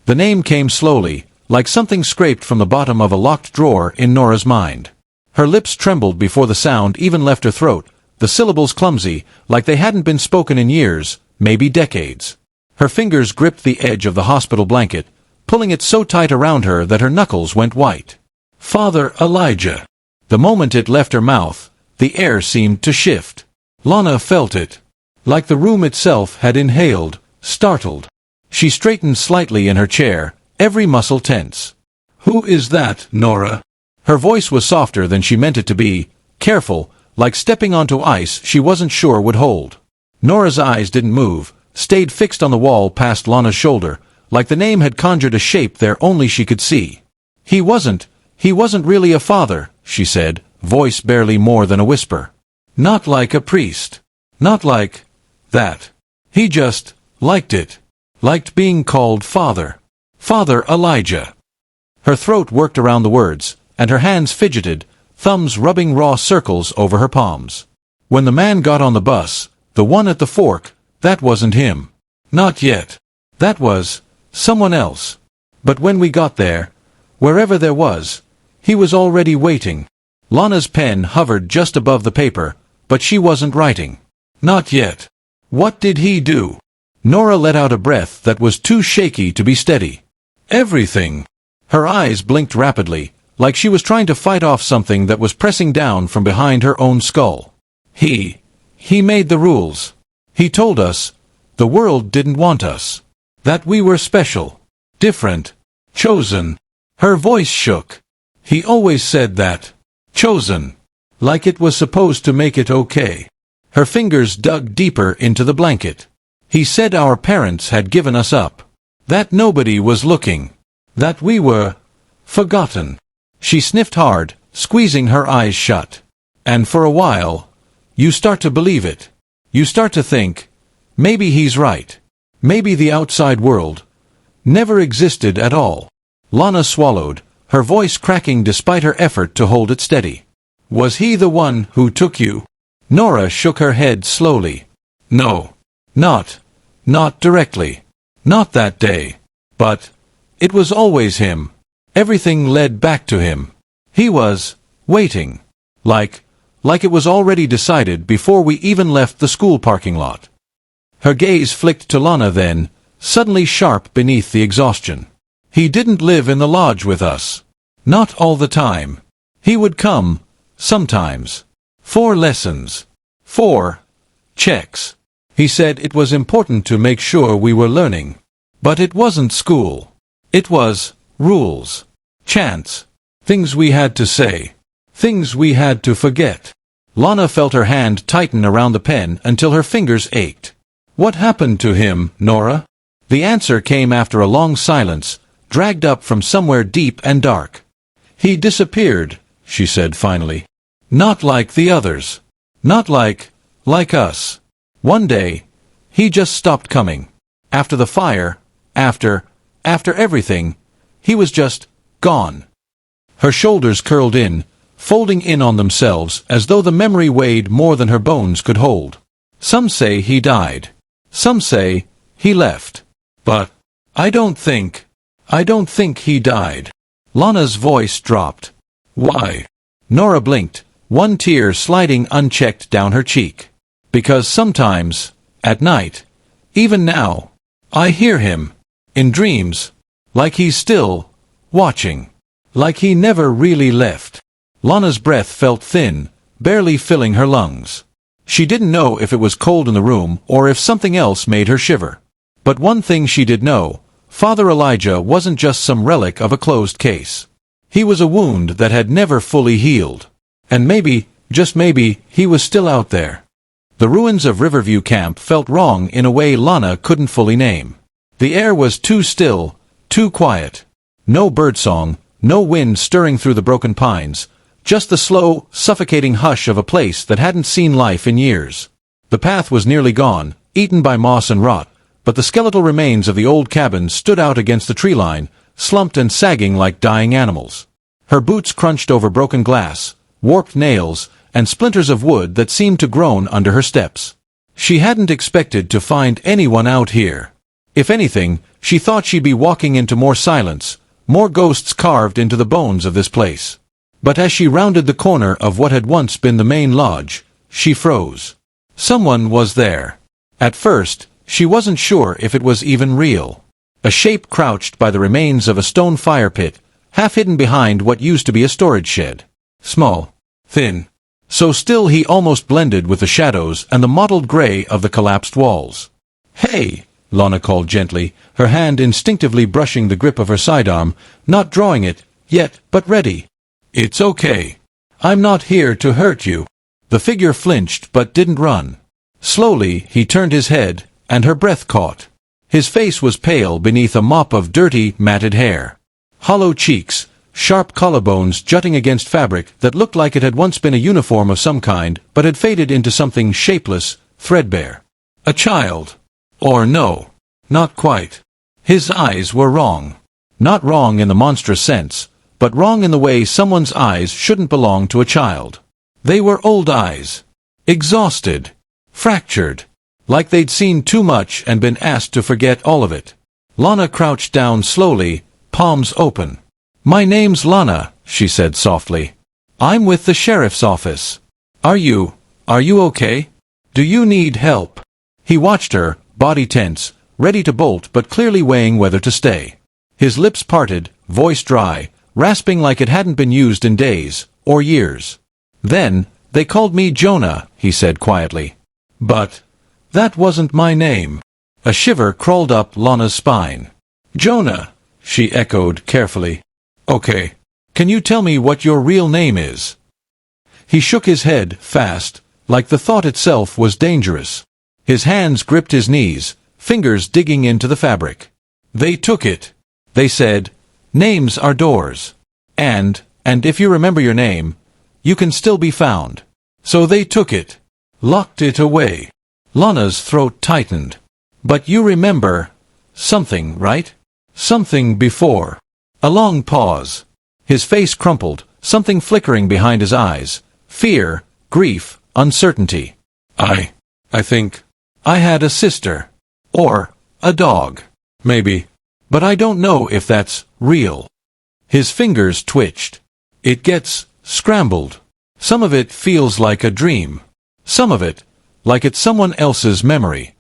The name came slowly, like something scraped from the bottom of a locked drawer in Nora's mind. Her lips trembled before the sound even left her throat, the syllables clumsy, like they hadn't been spoken in years, maybe decades. Her fingers gripped the edge of the hospital blanket, pulling it so tight around her that her knuckles went white. Father Elijah. The moment it left her mouth, the air seemed to shift. Lana felt it. Like the room itself had inhaled, startled. She straightened slightly in her chair, every muscle tense. "Who is that, Nora?" Her voice was softer than she meant it to be, careful, like stepping onto ice she wasn't sure would hold. Nora's eyes didn't move, stayed fixed on the wall past Lana's shoulder, like the name had conjured a shape there only she could see. He wasn't really a father," she said, voice barely more than a whisper. "Not like a priest. Not like that. He just liked it. Liked being called father. Father Elijah." Her throat worked around the words, and her hands fidgeted, thumbs rubbing raw circles over her palms. When the man got on the bus, the one at the fork, that wasn't him. Not yet. That was someone else. But when we got there, wherever there was, he was already waiting. Lana's pen hovered just above the paper, but she wasn't writing. Not yet. What did he do? Nora let out a breath that was too shaky to be steady. Everything. Her eyes blinked rapidly, like she was trying to fight off something that was pressing down from behind her own skull. He made the rules. He told us the world didn't want us. That we were special. Different. Chosen. Her voice shook. He always said that. Chosen. Like it was supposed to make it okay. Her fingers dug deeper into the blanket. He said our parents had given us up. That nobody was looking. That we were forgotten. She sniffed hard, squeezing her eyes shut. And for a while, you start to believe it. You start to think, maybe he's right. Maybe the outside world never existed at all. Lana swallowed, her voice cracking despite her effort to hold it steady. Was he the one who took you? Nora shook her head slowly. No. Not directly. Not that day. But it was always him. Everything led back to him. He was waiting. Like it was already decided before we even left the school parking lot. Her gaze flicked to Lana then, suddenly sharp beneath the exhaustion. He didn't live in the lodge with us. Not all the time. He would come, sometimes. 4 lessons. 4 checks. He said it was important to make sure we were learning. But it wasn't school. It was rules. Chants. Things we had to say. Things we had to forget. Lana felt her hand tighten around the pen until her fingers ached. What happened to him, Nora? The answer came after a long silence, dragged up from somewhere deep and dark. He disappeared, she said finally. Not like the others. Not like us. One day, he just stopped coming. After the fire, after everything, he was just gone. Her shoulders curled in, folding in on themselves as though the memory weighed more than her bones could hold. Some say he died. Some say he left. But I don't think he died. Lana's voice dropped. Why? Nora blinked, one tear sliding unchecked down her cheek. Because sometimes, at night, even now, I hear him, in dreams, like he's still watching. Like he never really left. Lana's breath felt thin, barely filling her lungs. She didn't know if it was cold in the room or if something else made her shiver. But one thing she did know, Father Elijah wasn't just some relic of a closed case. He was a wound that had never fully healed. And maybe, just maybe, he was still out there. The ruins of Riverview Camp felt wrong in a way Lana couldn't fully name. The air was too still, too quiet. No birdsong, no wind stirring through the broken pines, just the slow, suffocating hush of a place that hadn't seen life in years. The path was nearly gone, eaten by moss and rot, but the skeletal remains of the old cabin stood out against the tree line, slumped and sagging like dying animals. Her boots crunched over broken glass, warped nails, and splinters of wood that seemed to groan under her steps. She hadn't expected to find anyone out here. If anything, she thought she'd be walking into more silence, more ghosts carved into the bones of this place. But as she rounded the corner of what had once been the main lodge, she froze. Someone was there. At first, she wasn't sure if it was even real. A shape crouched by the remains of a stone fire pit, half hidden behind what used to be a storage shed. Small, thin, so still he almost blended with the shadows and the mottled gray of the collapsed walls. "Hey!" Lana called gently, her hand instinctively brushing the grip of her sidearm, not drawing it yet, but ready. "It's okay. I'm not here to hurt you." The figure flinched but didn't run. Slowly he turned his head, and her breath caught. His face was pale beneath a mop of dirty, matted hair. Hollow cheeks, sharp collarbones jutting against fabric that looked like it had once been a uniform of some kind, but had faded into something shapeless, threadbare. A child. Or no, not quite. His eyes were wrong. Not wrong in the monstrous sense, but wrong in the way someone's eyes shouldn't belong to a child. They were old eyes. Exhausted. Fractured. Like they'd seen too much and been asked to forget all of it. Lana crouched down slowly, palms open. "My name's Lana," she said softly. "I'm with the sheriff's office. Are you okay? Do you need help?" He watched her, body tense, ready to bolt but clearly weighing whether to stay. His lips parted, voice dry, rasping like it hadn't been used in days, or years. "Then, they called me Jonah," he said quietly. "But that wasn't my name." A shiver crawled up Lana's spine. "Jonah," she echoed carefully. "Okay. Can you tell me what your real name is?" He shook his head, fast, like the thought itself was dangerous. His hands gripped his knees, fingers digging into the fabric. "They took it. They said, 'Names are doors. And if you remember your name, you can still be found.' So they took it. Locked it away." Lana's throat tightened. "But you remember something, right? Something before." A long pause. His face crumpled, something flickering behind his eyes. Fear, grief, uncertainty. I think I had a sister. Or a dog. Maybe. But I don't know if that's real." His fingers twitched. "It gets scrambled. Some of it feels like a dream. Some of it, like it's someone else's memory."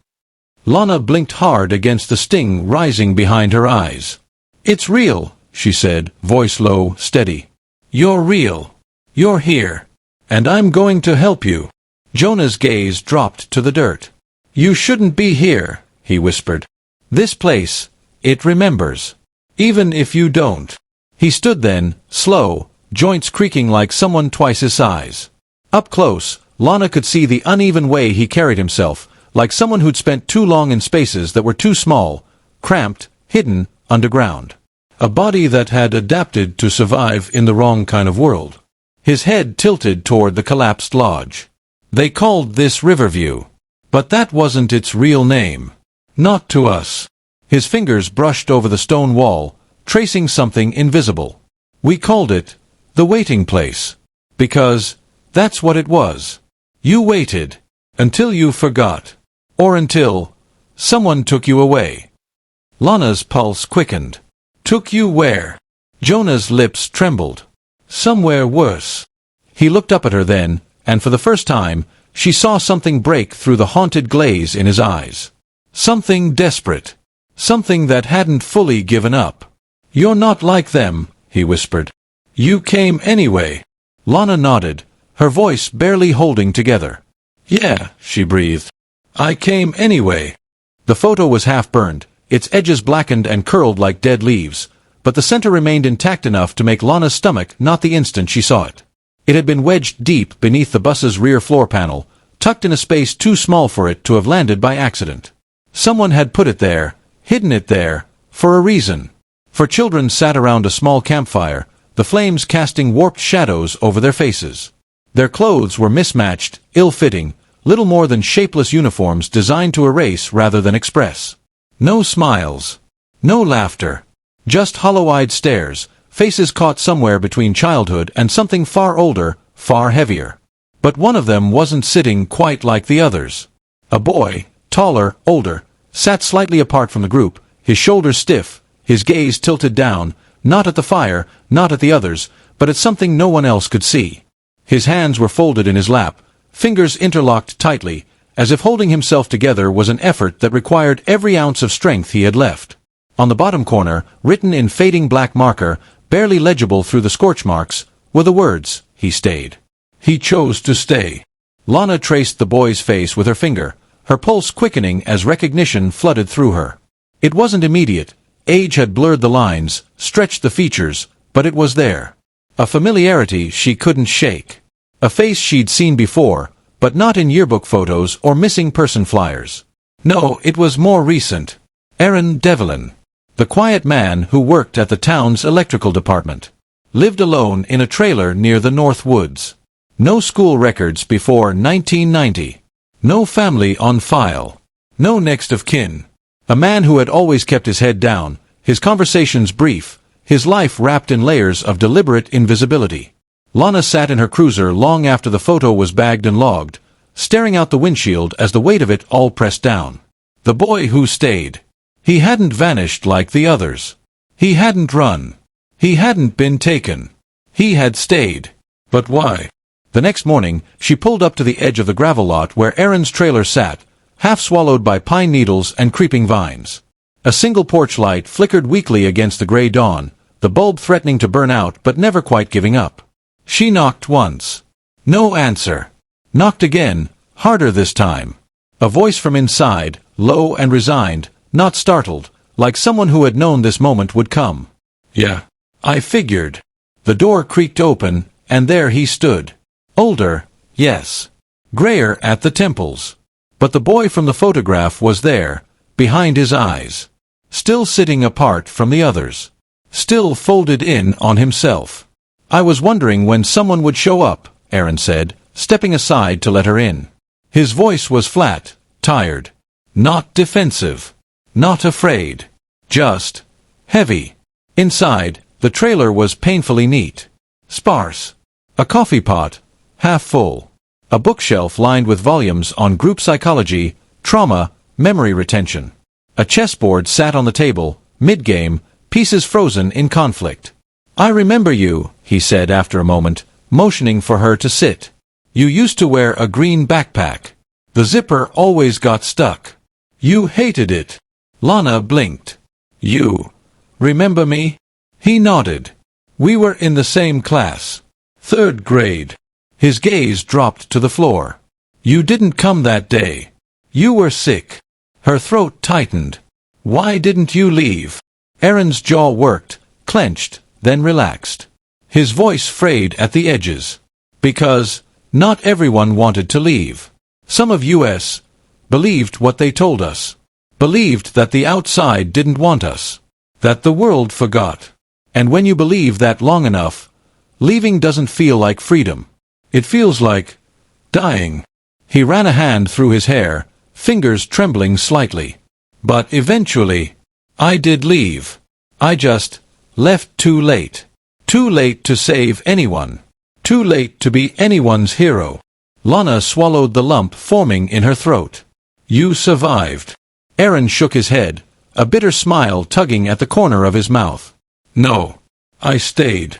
Lana blinked hard against the sting rising behind her eyes. "It's real," she said, voice low, steady. "You're real. You're here. And I'm going to help you." Jonah's gaze dropped to the dirt. "You shouldn't be here," he whispered. "This place, it remembers. Even if you don't." He stood then, slow, joints creaking like someone twice his size. Up close, Lana could see the uneven way he carried himself, like someone who'd spent too long in spaces that were too small, cramped, hidden, underground. A body that had adapted to survive in the wrong kind of world. His head tilted toward the collapsed lodge. "They called this Riverview. But that wasn't its real name. Not to us." His fingers brushed over the stone wall, tracing something invisible. "We called it the waiting place. Because that's what it was. You waited. Until you forgot. Or until someone took you away." Lana's pulse quickened. "Took you where?" Jonah's lips trembled. "Somewhere worse." He looked up at her then, and for the first time, she saw something break through the haunted glaze in his eyes. Something desperate. Something that hadn't fully given up. "You're not like them," he whispered. "You came anyway." Lana nodded, her voice barely holding together. "Yeah," she breathed. "I came anyway." The photo was half-burned, its edges blackened and curled like dead leaves, but the center remained intact enough to make Lana's stomach knot the instant she saw it. It had been wedged deep beneath the bus's rear floor panel, tucked in a space too small for it to have landed by accident. Someone had put it there, hidden it there, for a reason. For children sat around a small campfire, the flames casting warped shadows over their faces. Their clothes were mismatched, ill-fitting, little more than shapeless uniforms designed to erase rather than express. No smiles. No laughter. Just hollow-eyed stares, faces caught somewhere between childhood and something far older, far heavier. But one of them wasn't sitting quite like the others. A boy, taller, older, sat slightly apart from the group, his shoulders stiff, his gaze tilted down, not at the fire, not at the others, but at something no one else could see. His hands were folded in his lap, fingers interlocked tightly, as if holding himself together was an effort that required every ounce of strength he had left. On the bottom corner, written in fading black marker, barely legible through the scorch marks, were the words, "He stayed." He chose to stay. Lana traced the boy's face with her finger, her pulse quickening as recognition flooded through her. It wasn't immediate. Age had blurred the lines, stretched the features, but it was there. A familiarity she couldn't shake. A face she'd seen before, but not in yearbook photos or missing person flyers. No, it was more recent. Develin. The quiet man who worked at the town's electrical department. Lived alone in a trailer near the North Woods. No school records before 1990. No family on file. No next of kin. A man who had always kept his head down, his conversations brief, his life wrapped in layers of deliberate invisibility. Lana sat in her cruiser long after the photo was bagged and logged, staring out the windshield as the weight of it all pressed down. The boy who stayed. He hadn't vanished like the others. He hadn't run. He hadn't been taken. He had stayed. But why? The next morning, she pulled up to the edge of the gravel lot where Aaron's trailer sat, half swallowed by pine needles and creeping vines. A single porch light flickered weakly against the gray dawn, the bulb threatening to burn out but never quite giving up. She knocked once. No answer. Knocked again, harder this time. A voice from inside, low and resigned, not startled, like someone who had known this moment would come. "Yeah, I figured." The door creaked open, and there he stood. Older, yes. Grayer at the temples. But the boy from the photograph was there, behind his eyes. Still sitting apart from the others. Still folded in on himself. "I was wondering when someone would show up," Aaron said, stepping aside to let her in. His voice was flat, tired. Not defensive. Not afraid. Just heavy. Inside, the trailer was painfully neat. Sparse. A coffee pot, half full. A bookshelf lined with volumes on group psychology, trauma, memory retention. A chessboard sat on the table, mid-game, pieces frozen in conflict. "I remember you," he said after a moment, motioning for her to sit. "You used to wear a green backpack. The zipper always got stuck. You hated it." Lana blinked. "You remember me?" He nodded. "We were in the same class. 3rd grade." His gaze dropped to the floor. "You didn't come that day. You were sick." Her throat tightened. "Why didn't you leave?" Aaron's jaw worked, clenched, then relaxed. His voice frayed at the edges. "Because not everyone wanted to leave. Some of us believed what they told us. Believed that the outside didn't want us. That the world forgot. And when you believe that long enough, leaving doesn't feel like freedom. It feels like dying." He ran a hand through his hair, fingers trembling slightly. "But eventually, I did leave. I just left too late. Too late to save anyone. Too late to be anyone's hero." Lana swallowed the lump forming in her throat. "You survived." Aaron shook his head, a bitter smile tugging at the corner of his mouth. "No, I stayed."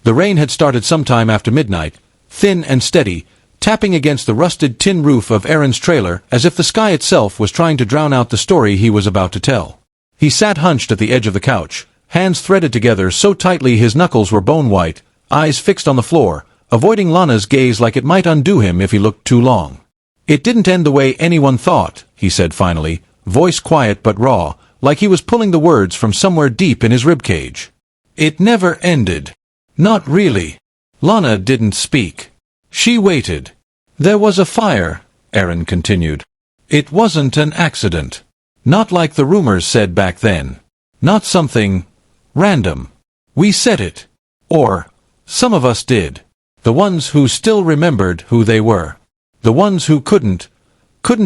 The rain had started sometime after midnight, thin and steady, tapping against the rusted tin roof of Aaron's trailer as if the sky itself was trying to drown out the story he was about to tell. He sat hunched at the edge of the couch, hands threaded together so tightly his knuckles were bone-white, eyes fixed on the floor, avoiding Lana's gaze like it might undo him if he looked too long. "It didn't end the way anyone thought," he said finally, voice quiet but raw, like he was pulling the words from somewhere deep in his ribcage. "It never ended. Not really." Lana didn't speak. She waited. "There was a fire," Aaron continued. "It wasn't an accident. Not like the rumors said back then. Not something Random. We said it. Or, some of us did. The ones who still remembered who they were. The ones who couldn't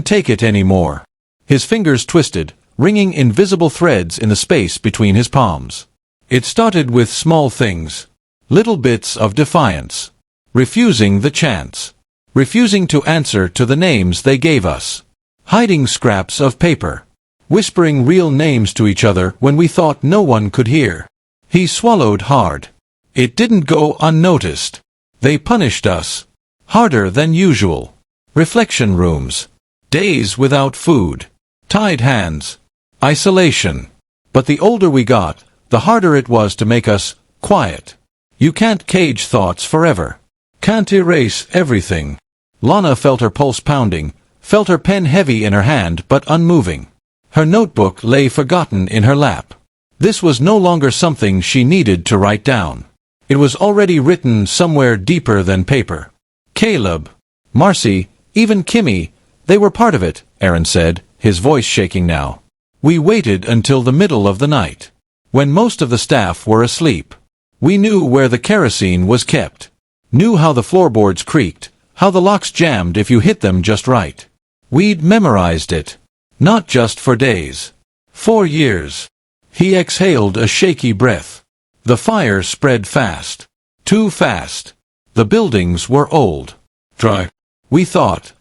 take it anymore. His fingers twisted, wringing invisible threads in the space between his palms. It started with small things. Little bits of defiance. Refusing the chance. Refusing to answer to the names they gave us. Hiding scraps of paper. Whispering real names to each other when we thought no one could hear. He swallowed hard. It didn't go unnoticed. They punished us. Harder than usual. Reflection rooms. Days without food. Tied hands. Isolation. But the older we got, the harder it was to make us quiet. You can't cage thoughts forever. Can't erase everything. Lana felt her pulse pounding, felt her pen heavy in her hand but unmoving. Her notebook lay forgotten in her lap. This was no longer something she needed to write down. It was already written somewhere deeper than paper. Caleb, Marcy, even Kimmy, they were part of it, Aaron said, his voice shaking now. We waited until the middle of the night. When most of the staff were asleep. We knew where the kerosene was kept. Knew how the floorboards creaked, how the locks jammed if you hit them just right. We'd memorized it. Not just for days. 4 years. He exhaled a shaky breath. The fire spread fast. Too fast. The buildings were old. Dry. We thought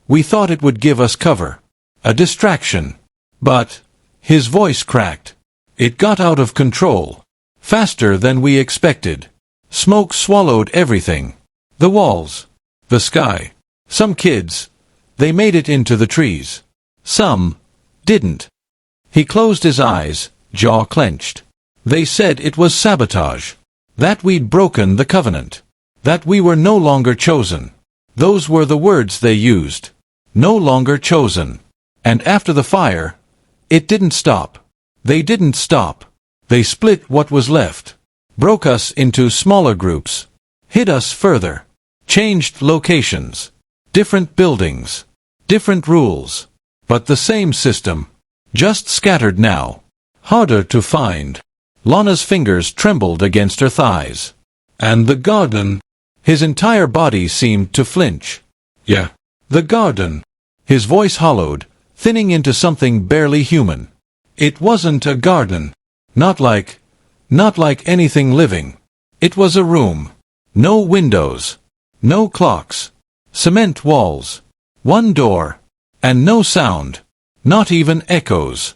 it would give us cover. A distraction. But, his voice cracked. It got out of control. Faster than we expected. Smoke swallowed everything. The walls. The sky. Some kids. They made it into the trees. Some didn't. He closed his eyes, jaw clenched. They said it was sabotage. That we'd broken the covenant. That we were no longer chosen. Those were the words they used. No longer chosen. And after the fire, it didn't stop. They didn't stop. They split what was left. Broke us into smaller groups. Hid us further. Changed locations. Different buildings. Different rules. But the same system. Just scattered now. Harder to find. Lana's fingers trembled against her thighs. And the garden. His entire body seemed to flinch. Yeah. The garden. His voice hollowed, thinning into something barely human. It wasn't a garden. Not like anything living. It was a room. No windows. No clocks. Cement walls. One door. And no sound. Not even echoes.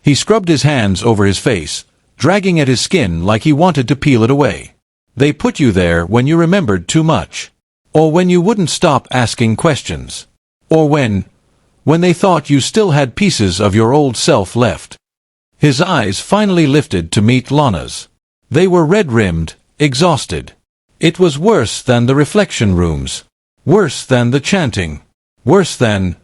He scrubbed his hands over his face, dragging at his skin like he wanted to peel it away. They put you there when you remembered too much. Or when you wouldn't stop asking questions. Or when they thought you still had pieces of your old self left. His eyes finally lifted to meet Lana's. They were red-rimmed, exhausted. It was worse than the reflection rooms. Worse than the chanting. Worse than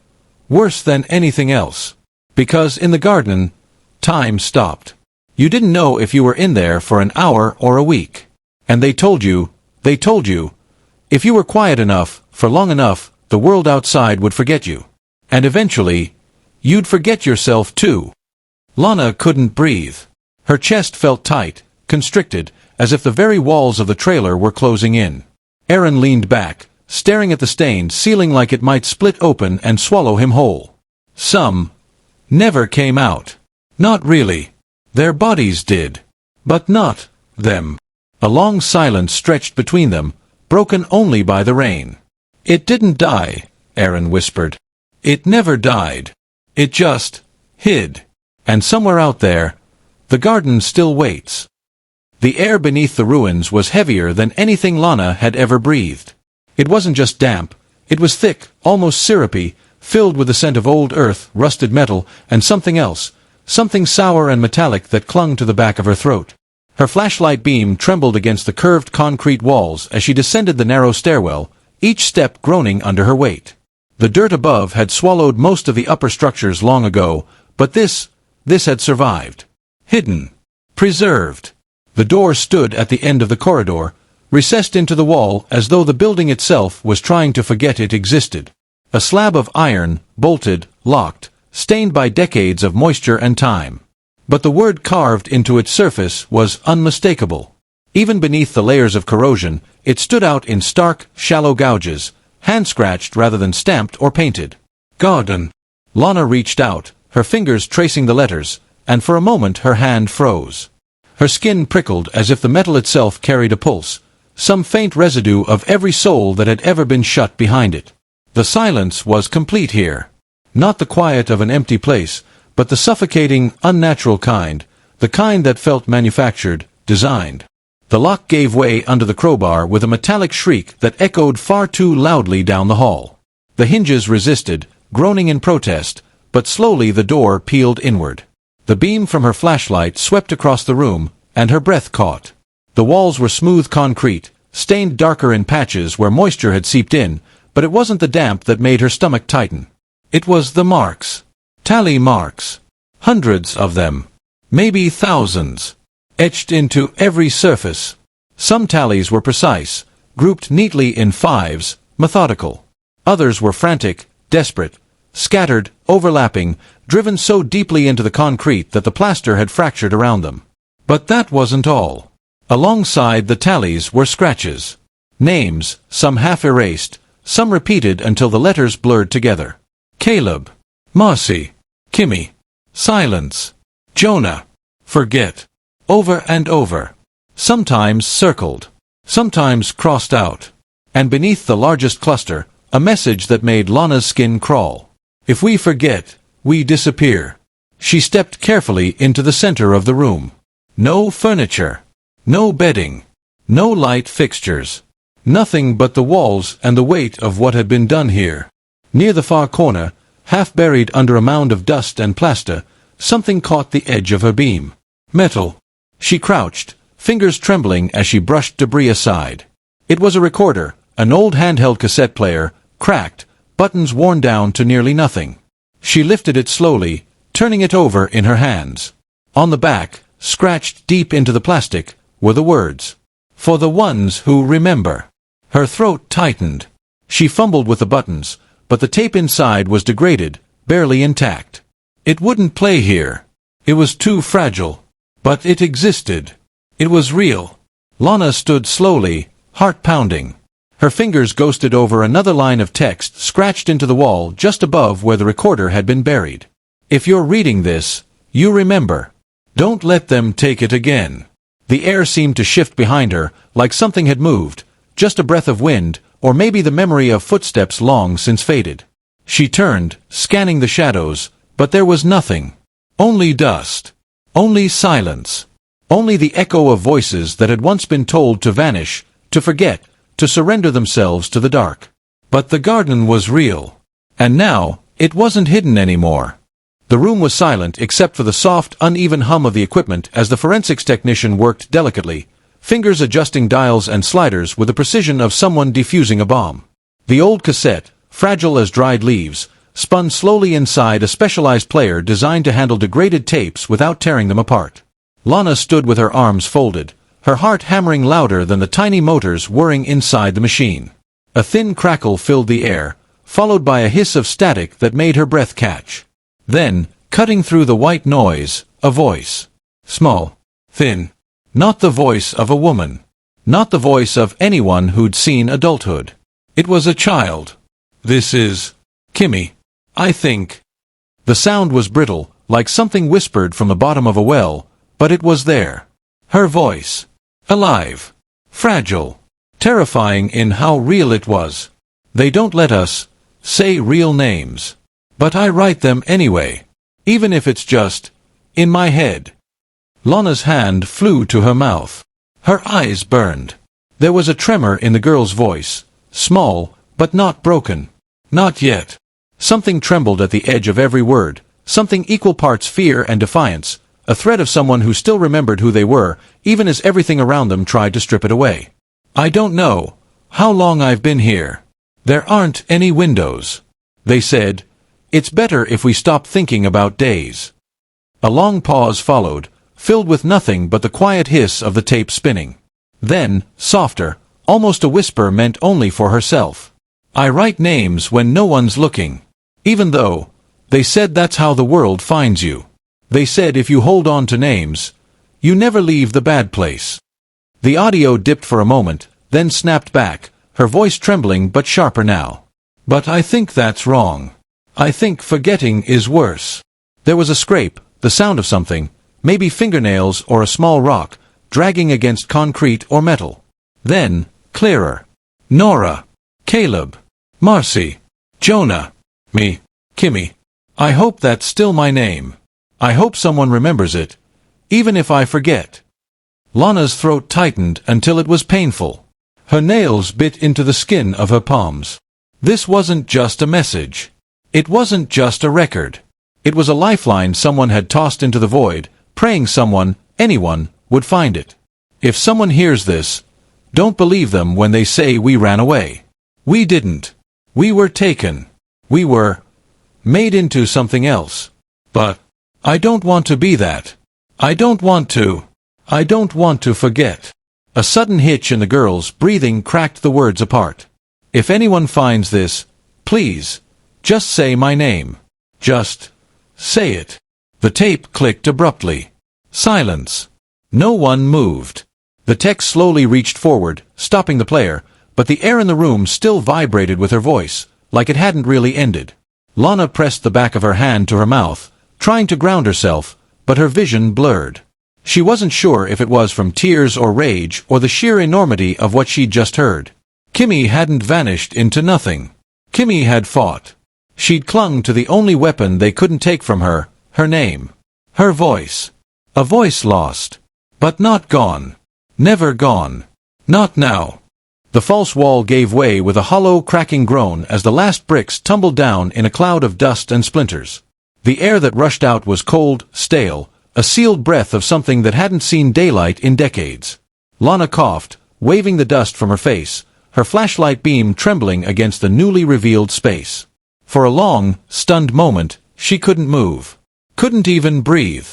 anything else. Because in the garden, time stopped. You didn't know if you were in there for an hour or a week. And they told you, if you were quiet enough, for long enough, the world outside would forget you. And eventually, you'd forget yourself too. Lana couldn't breathe. Her chest felt tight, constricted, as if the very walls of the trailer were closing in. Aaron leaned back, staring at the stained ceiling like it might split open and swallow him whole. Some never came out. Not really. Their bodies did. But not them. A long silence stretched between them, broken only by the rain. It didn't die, Aaron whispered. It never died. It just hid. And somewhere out there, the garden still waits. The air beneath the ruins was heavier than anything Lana had ever breathed. It wasn't just damp, it was thick, almost syrupy, filled with the scent of old earth, rusted metal, and something else, something sour and metallic that clung to the back of her throat. Her flashlight beam trembled against the curved concrete walls as she descended the narrow stairwell, each step groaning under her weight. The dirt above had swallowed most of the upper structures long ago, but this had survived. Hidden. Preserved. The door stood at the end of the corridor, recessed into the wall as though the building itself was trying to forget it existed. A slab of iron, bolted, locked, stained by decades of moisture and time. But the word carved into its surface was unmistakable. Even beneath the layers of corrosion, it stood out in stark, shallow gouges, hand-scratched rather than stamped or painted. Garden. Lana reached out, her fingers tracing the letters, and for a moment her hand froze. Her skin prickled as if the metal itself carried a pulse, some faint residue of every soul that had ever been shut behind it. The silence was complete here. Not the quiet of an empty place, but the suffocating, unnatural kind, the kind that felt manufactured, designed. The lock gave way under the crowbar with a metallic shriek that echoed far too loudly down the hall. The hinges resisted, groaning in protest, but slowly the door peeled inward. The beam from her flashlight swept across the room, and her breath caught. The walls were smooth concrete, stained darker in patches where moisture had seeped in, but it wasn't the damp that made her stomach tighten. It was the marks. Tally marks. Hundreds of them. Maybe thousands. Etched into every surface. Some tallies were precise, grouped neatly in fives, methodical. Others were frantic, desperate, scattered, overlapping, driven so deeply into the concrete that the plaster had fractured around them. But that wasn't all. Alongside the tallies were scratches. Names, some half-erased, some repeated until the letters blurred together. Caleb. Marcy. Kimmy. Silence. Jonah. Forget. Over and over. Sometimes circled. Sometimes crossed out. And beneath the largest cluster, a message that made Lana's skin crawl. If we forget, we disappear. She stepped carefully into the center of the room. No furniture. No bedding. No light fixtures. Nothing but the walls and the weight of what had been done here. Near the far corner, half buried under a mound of dust and plaster, something caught the edge of her beam. Metal. She crouched, fingers trembling as she brushed debris aside. It was a recorder, an old handheld cassette player, cracked, buttons worn down to nearly nothing. She lifted it slowly, turning it over in her hands. On the back, scratched deep into the plastic, were the words, "For the ones who remember." Her throat tightened. She fumbled with the buttons, but the tape inside was degraded, barely intact. It wouldn't play here. It was too fragile. But it existed. It was real. Lana stood slowly, heart pounding. Her fingers ghosted over another line of text scratched into the wall just above where the recorder had been buried. If you're reading this, you remember. Don't let them take it again. The air seemed to shift behind her, like something had moved, just a breath of wind, or maybe the memory of footsteps long since faded. She turned, scanning the shadows, but there was nothing. Only dust. Only silence. Only the echo of voices that had once been told to vanish, to forget, to surrender themselves to the dark. But the garden was real. And now, it wasn't hidden anymore. The room was silent except for the soft, uneven hum of the equipment as the forensics technician worked delicately, fingers adjusting dials and sliders with the precision of someone defusing a bomb. The old cassette, fragile as dried leaves, spun slowly inside a specialized player designed to handle degraded tapes without tearing them apart. Lana stood with her arms folded, her heart hammering louder than the tiny motors whirring inside the machine. A thin crackle filled the air, followed by a hiss of static that made her breath catch. Then, cutting through the white noise, a voice. Small. Thin. Not the voice of a woman. Not the voice of anyone who'd seen adulthood. It was a child. "This is Kimmy, I think." The sound was brittle, like something whispered from the bottom of a well, but it was there. Her voice. Alive. Fragile. Terrifying in how real it was. They don't let us say real names. But I write them anyway. Even if it's just in my head. Lana's hand flew to her mouth. Her eyes burned. There was a tremor in the girl's voice. Small, but not broken. Not yet. Something trembled at the edge of every word, something equal parts fear and defiance, a threat of someone who still remembered who they were, even as everything around them tried to strip it away. "I don't know how long I've been here. There aren't any windows," they said. "It's better if we stop thinking about days." A long pause followed, filled with nothing but the quiet hiss of the tape spinning. Then, softer, almost a whisper meant only for herself. "I write names when no one's looking. Even though, they said that's how the world finds you. They said if you hold on to names, you never leave the bad place. The audio dipped for a moment, then snapped back, her voice trembling but sharper now. But I think that's wrong. I think forgetting is worse. There was a scrape, the sound of something, maybe fingernails or a small rock, dragging against concrete or metal. Then, clearer. Nora. Caleb. Marcy. Jonah. Me. Kimmy. I hope that's still my name. I hope someone remembers it, even if I forget. Lana's throat tightened until it was painful. Her nails bit into the skin of her palms. This wasn't just a message. It wasn't just a record. It was a lifeline someone had tossed into the void, praying someone, anyone, would find it. If someone hears this, don't believe them when they say we ran away. We didn't. We were taken. We were made into something else. But I don't want to be that. I don't want to. I don't want to forget. A sudden hitch in the girl's breathing cracked the words apart. If anyone finds this, please, just say my name. Just say it. The tape clicked abruptly. Silence. No one moved. The text slowly reached forward, stopping the player, but the air in the room still vibrated with her voice, like it hadn't really ended. Lana pressed the back of her hand to her mouth, trying to ground herself, but her vision blurred. She wasn't sure if it was from tears or rage or the sheer enormity of what she'd just heard. Kimmy hadn't vanished into nothing. Kimmy had fought. She'd clung to the only weapon they couldn't take from her, her name. Her voice. A voice lost. But not gone. Never gone. Not now. The false wall gave way with a hollow, cracking groan as the last bricks tumbled down in a cloud of dust and splinters. The air that rushed out was cold, stale, a sealed breath of something that hadn't seen daylight in decades. Lana coughed, waving the dust from her face, her flashlight beam trembling against the newly revealed space. For a long, stunned moment, she couldn't move. Couldn't even breathe.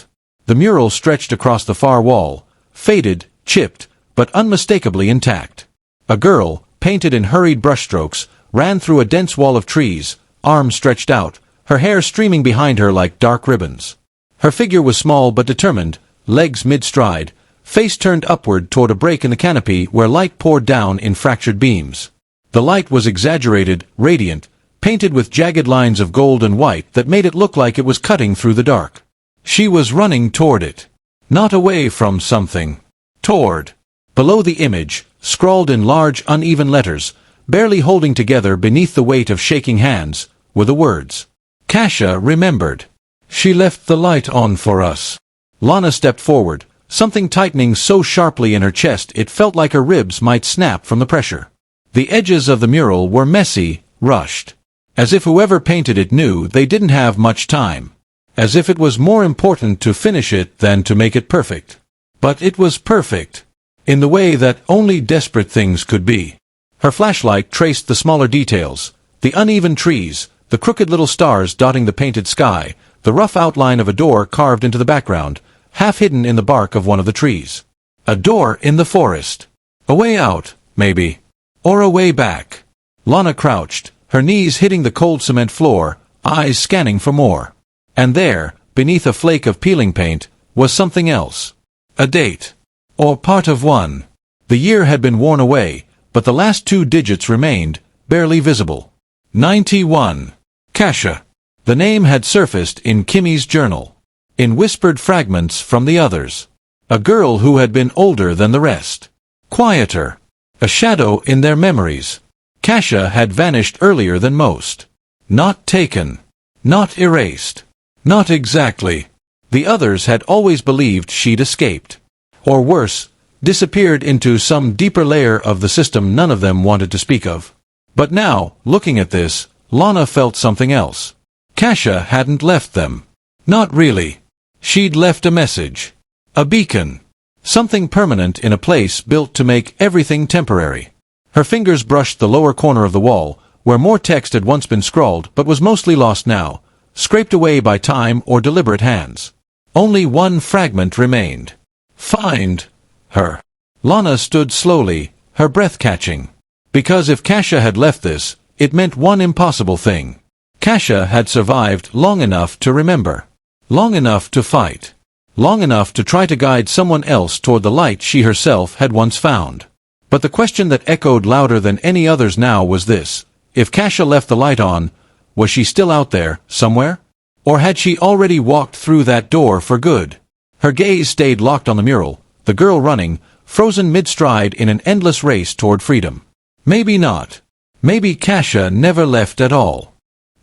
The mural stretched across the far wall, faded, chipped, but unmistakably intact. A girl, painted in hurried brushstrokes, ran through a dense wall of trees, arms stretched out, her hair streaming behind her like dark ribbons. Her figure was small but determined, legs mid-stride, face turned upward toward a break in the canopy where light poured down in fractured beams. The light was exaggerated, radiant, painted with jagged lines of gold and white that made it look like it was cutting through the dark. She was running toward it. Not away from something. Toward. Below the image, scrawled in large, uneven letters, barely holding together beneath the weight of shaking hands, were the words. Casha remembered. She left the light on for us. Lana stepped forward, something tightening so sharply in her chest it felt like her ribs might snap from the pressure. The edges of the mural were messy, rushed. As if whoever painted it knew they didn't have much time. As if it was more important to finish it than to make it perfect. But it was perfect. In the way that only desperate things could be. Her flashlight traced the smaller details, the uneven trees, the crooked little stars dotting the painted sky, the rough outline of a door carved into the background, half hidden in the bark of one of the trees. A door in the forest. A way out, maybe. Or a way back. Lana crouched, her knees hitting the cold cement floor, eyes scanning for more. And there, beneath a flake of peeling paint, was something else. A date. Or part of one. The year had been worn away, but the last 2 digits remained, barely visible. 91. Casha. The name had surfaced in Kimmy's journal. In whispered fragments from the others. A girl who had been older than the rest. Quieter. A shadow in their memories. Casha had vanished earlier than most. Not taken. Not erased. Not exactly. The others had always believed she'd escaped. Or worse, disappeared into some deeper layer of the system none of them wanted to speak of. But now, looking at this, Lana felt something else. Casha hadn't left them. Not really. She'd left a message. A beacon. Something permanent in a place built to make everything temporary. Her fingers brushed the lower corner of the wall, where more text had once been scrawled but was mostly lost now, scraped away by time or deliberate hands. Only one fragment remained. Find her. Lana stood slowly, her breath catching. Because if Casha had left this, it meant one impossible thing. Casha had survived long enough to remember. Long enough to fight. Long enough to try to guide someone else toward the light she herself had once found. But the question that echoed louder than any others now was this: if Casha left the light on, was she still out there, somewhere? Or had she already walked through that door for good? Her gaze stayed locked on the mural, the girl running, frozen mid-stride in an endless race toward freedom. Maybe not. Maybe Casha never left at all.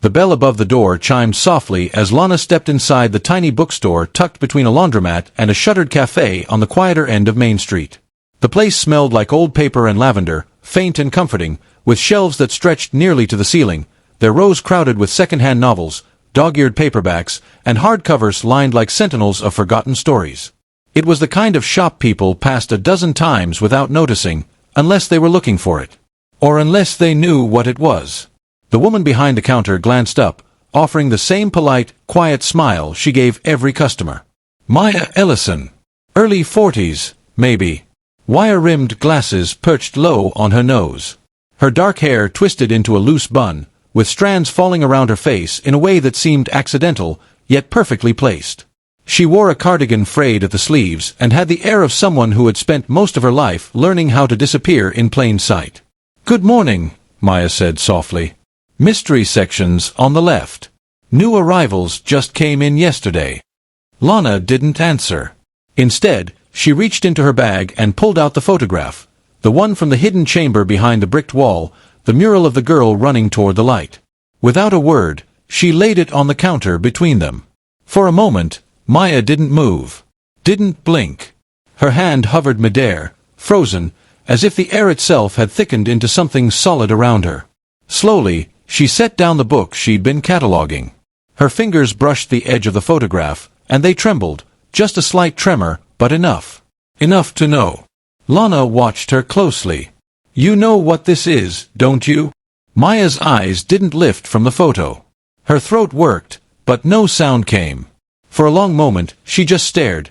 The bell above the door chimed softly as Lana stepped inside the tiny bookstore tucked between a laundromat and a shuttered cafe on the quieter end of Main Street. The place smelled like old paper and lavender, faint and comforting, with shelves that stretched nearly to the ceiling, their rows crowded with second-hand novels, dog-eared paperbacks, and hardcovers lined like sentinels of forgotten stories. It was the kind of shop people passed a dozen times without noticing, unless they were looking for it. Or unless they knew what it was. The woman behind the counter glanced up, offering the same polite, quiet smile she gave every customer. Maya Ellison. Early 40s, maybe. Wire-rimmed glasses perched low on her nose. Her dark hair twisted into a loose bun, with strands falling around her face in a way that seemed accidental, yet perfectly placed. She wore a cardigan frayed at the sleeves and had the air of someone who had spent most of her life learning how to disappear in plain sight. "Good morning," Maya said softly. "Mystery section's on the left. New arrivals just came in yesterday." Lana didn't answer. Instead, she reached into her bag and pulled out the photograph, the one from the hidden chamber behind the bricked wall, the mural of the girl running toward the light. Without a word, she laid it on the counter between them. For a moment, Maya didn't move. Didn't blink. Her hand hovered midair, frozen, as if the air itself had thickened into something solid around her. Slowly, she set down the book she'd been cataloging. Her fingers brushed the edge of the photograph, and they trembled, just a slight tremor, but enough. Enough to know. Lana watched her closely. "You know what this is, don't you?" Maya's eyes didn't lift from the photo. Her throat worked, but no sound came. For a long moment, she just stared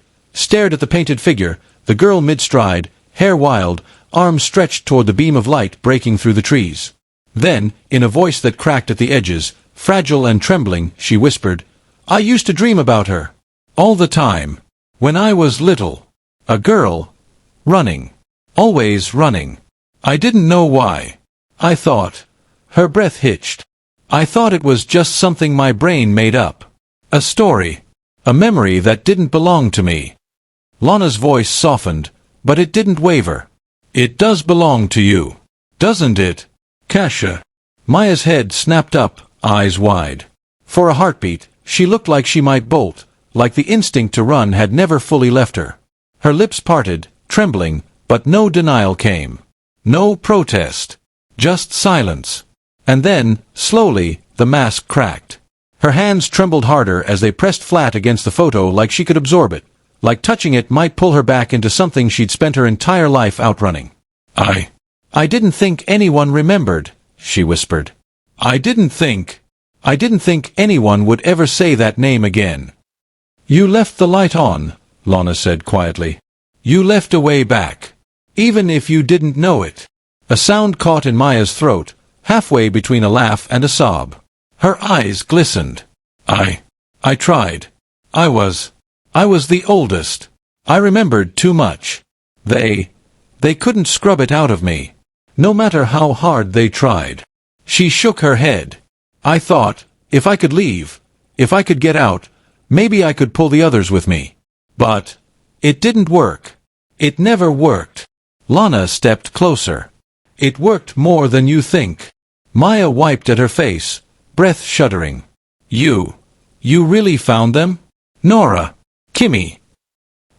at the painted figure, the girl mid-stride, hair wild, arms stretched toward the beam of light breaking through the trees. Then, in a voice that cracked at the edges, fragile and trembling, she whispered, "I used to dream about her. All the time. When I was little. A girl. Running. Always running. I didn't know why. I thought." Her breath hitched. "I thought it was just something my brain made up. A story. A memory that didn't belong to me." Lana's voice softened, but it didn't waver. "It does belong to you. Doesn't it, Casha?" Maya's head snapped up, eyes wide. For a heartbeat, she looked like she might bolt, like the instinct to run had never fully left her. Her lips parted, trembling, but no denial came. No protest. Just silence. And then, slowly, the mask cracked. Her hands trembled harder as they pressed flat against the photo like she could absorb it, like touching it might pull her back into something she'd spent her entire life outrunning. I didn't think anyone remembered," she whispered. I didn't think anyone would ever say that name again." "You left the light on," Lana said quietly. "You left a way back. Even if you didn't know it." A sound caught in Maya's throat, halfway between a laugh and a sob. Her eyes glistened. I tried. I was the oldest. I remembered too much. They couldn't scrub it out of me. No matter how hard they tried." She shook her head. "I thought, if I could leave, if I could get out, maybe I could pull the others with me. But it didn't work. It never worked." Lana stepped closer. "It worked more than you think." Maya wiped at her face, breath shuddering. You really found them? Nora, Kimmy."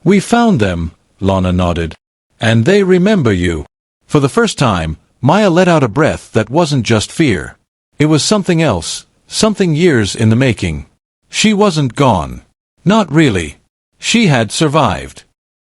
"We found them," Lana nodded. "And they remember you." For the first time, Maya let out a breath that wasn't just fear. It was something else, something years in the making. She wasn't gone. Not really. She had survived.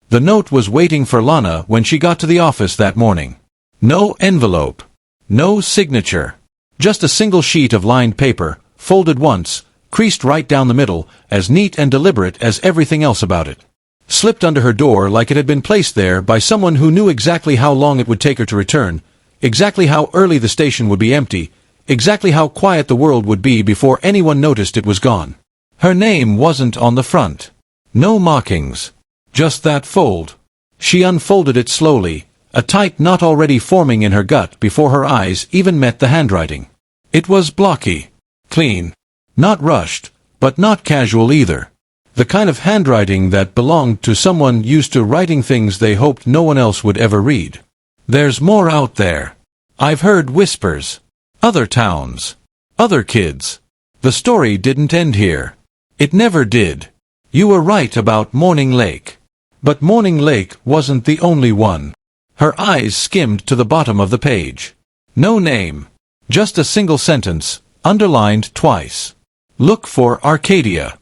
The note was waiting for Lana when she got to the office that morning. No envelope. No signature. Just a single sheet of lined paper, folded once, creased right down the middle, as neat and deliberate as everything else about it. Slipped under her door like it had been placed there by someone who knew exactly how long it would take her to return, exactly how early the station would be empty, exactly how quiet the world would be before anyone noticed it was gone. Her name wasn't on the front. No markings. Just that fold. She unfolded it slowly, a tight knot already forming in her gut before her eyes even met the handwriting. It was blocky. Clean. Not rushed, but not casual either. The kind of handwriting that belonged to someone used to writing things they hoped no one else would ever read. There's more out there. I've heard whispers. Other towns. Other kids. The story didn't end here. It never did. You were right about Morning Lake. But Morning Lake wasn't the only one. Her eyes skimmed to the bottom of the page. No name. Just a single sentence, underlined twice. Look for Arcadia.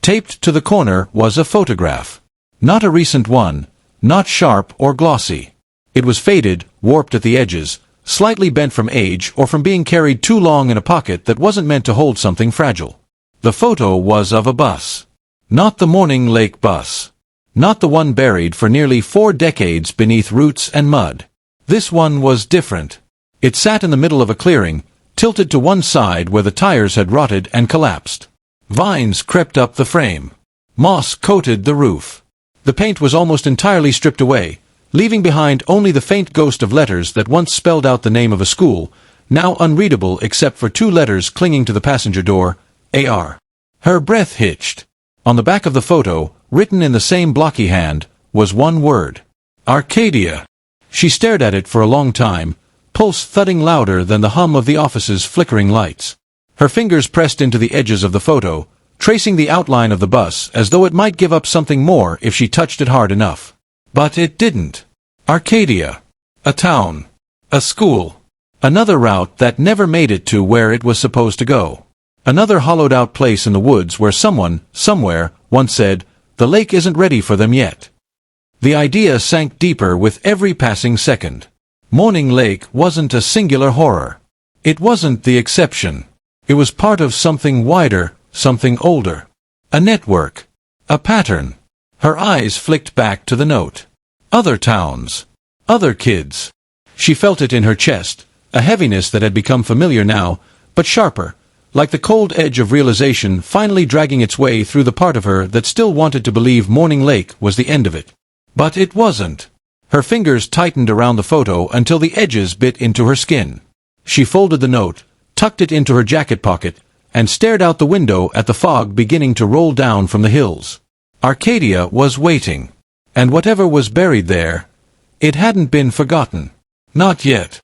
Taped to the corner was a photograph. Not a recent one, not sharp or glossy. It was faded, warped at the edges, slightly bent from age or from being carried too long in a pocket that wasn't meant to hold something fragile. The photo was of a bus. Not the Morning Lake bus. Not the one buried for nearly 4 decades beneath roots and mud. This one was different. It sat in the middle of a clearing, tilted to one side where the tires had rotted and collapsed. Vines crept up the frame. Moss coated the roof. The paint was almost entirely stripped away, leaving behind only the faint ghost of letters that once spelled out the name of a school, now unreadable except for 2 letters clinging to the passenger door, AR. Her breath hitched. On the back of the photo, written in the same blocky hand, was one word. Arcadia. She stared at it for a long time, pulse thudding louder than the hum of the office's flickering lights. Her fingers pressed into the edges of the photo, tracing the outline of the bus as though it might give up something more if she touched it hard enough. But it didn't. Arcadia. A town. A school. Another route that never made it to where it was supposed to go. Another hollowed-out place in the woods where someone, somewhere, once said, "The lake isn't ready for them yet." The idea sank deeper with every passing second. Morning Lake wasn't a singular horror. It wasn't the exception. It was part of something wider, something older. A network. A pattern. Her eyes flicked back to the note. Other towns. Other kids. She felt it in her chest, a heaviness that had become familiar now, but sharper, like the cold edge of realization finally dragging its way through the part of her that still wanted to believe Morning Lake was the end of it. But it wasn't. Her fingers tightened around the photo until the edges bit into her skin. She folded the note, tucked it into her jacket pocket, and stared out the window at the fog beginning to roll down from the hills. Arcadia was waiting. And whatever was buried there, it hadn't been forgotten. Not yet.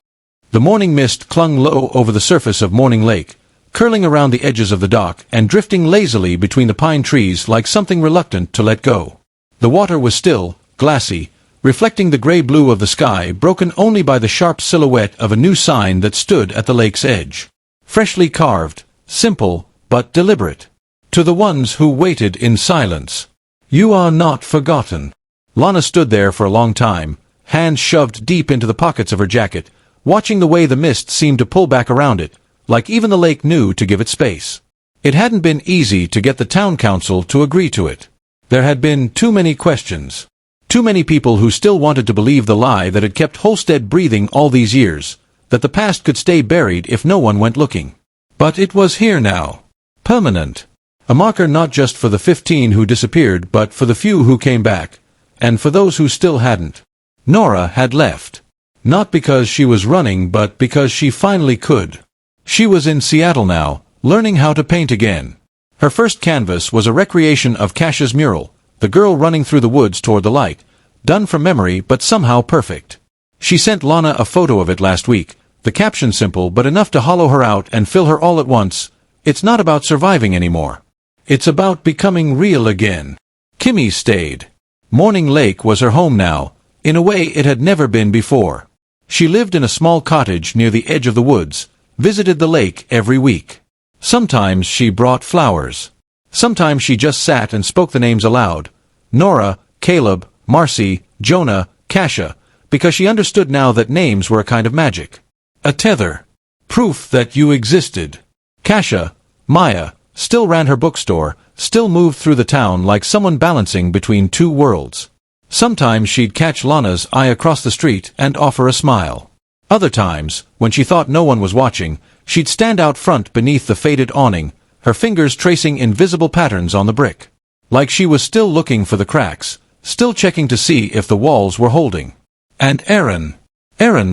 The morning mist clung low over the surface of Morning Lake, curling around the edges of the dock and drifting lazily between the pine trees like something reluctant to let go. The water was still, glassy, reflecting the gray-blue of the sky, broken only by the sharp silhouette of a new sign that stood at the lake's edge. Freshly carved, simple, but deliberate. To the ones who waited in silence. You are not forgotten. Lana stood there for a long time, hands shoved deep into the pockets of her jacket, watching the way the mist seemed to pull back around it, like even the lake knew to give it space. It hadn't been easy to get the town council to agree to it. There had been too many questions. Too many people who still wanted to believe the lie that had kept Holstead breathing all these years, that the past could stay buried if no one went looking. But it was here now. Permanent. A marker not just for the 15 who disappeared but for the few who came back, and for those who still hadn't. Nora had left. Not because she was running but because she finally could. She was in Seattle now, learning how to paint again. Her first canvas was a recreation of Casha's mural, the girl running through the woods toward the light, done from memory but somehow perfect. She sent Lana a photo of it last week, the caption simple but enough to hollow her out and fill her all at once. It's not about surviving anymore. It's about becoming real again. Kimmy stayed. Morning Lake was her home now, in a way it had never been before. She lived in a small cottage near the edge of the woods, visited the lake every week. Sometimes she brought flowers. Sometimes she just sat and spoke the names aloud. Nora, Caleb, Marcy, Jonah, Casha, because she understood now that names were a kind of magic. A tether. Proof that you existed. Casha, Maya, still ran her bookstore, still moved through the town like someone balancing between two worlds. Sometimes she'd catch Lana's eye across the street and offer a smile. Other times, when she thought no one was watching, she'd stand out front beneath the faded awning, her fingers tracing invisible patterns on the brick. Like she was still looking for the cracks, still checking to see if the walls were holding. And Aaron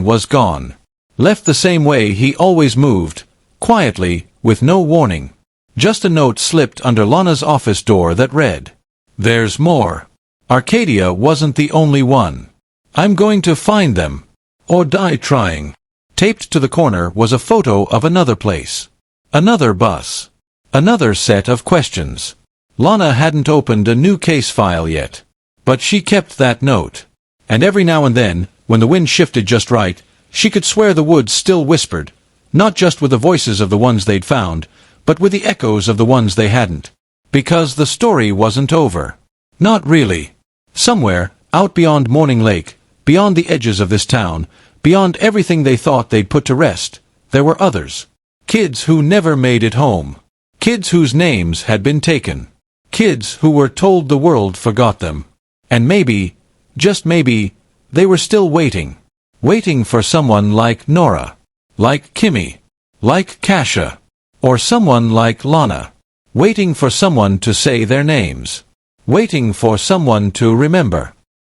was gone. Left the same way he always moved, quietly, with no warning. Just a note slipped under Lana's office door that read, "There's more. Arcadia wasn't the only one. I'm going to find them. Or die trying." Taped to the corner was a photo of another place. Another bus. Another set of questions. Lana hadn't opened a new case file yet. But she kept that note. And every now and then, when the wind shifted just right, she could swear the woods still whispered, not just with the voices of the ones they'd found, but with the echoes of the ones they hadn't. Because the story wasn't over. Not really. Somewhere, out beyond Morning Lake, beyond the edges of this town, beyond everything they thought they'd put to rest, there were others. Kids who never made it home. Kids whose names had been taken. Kids who were told the world forgot them. And maybe, just maybe, they were still waiting. Waiting for someone like Nora. Like Kimmy. Like Casha. Or someone like Lana. Waiting for someone to say their names. Waiting for someone to remember.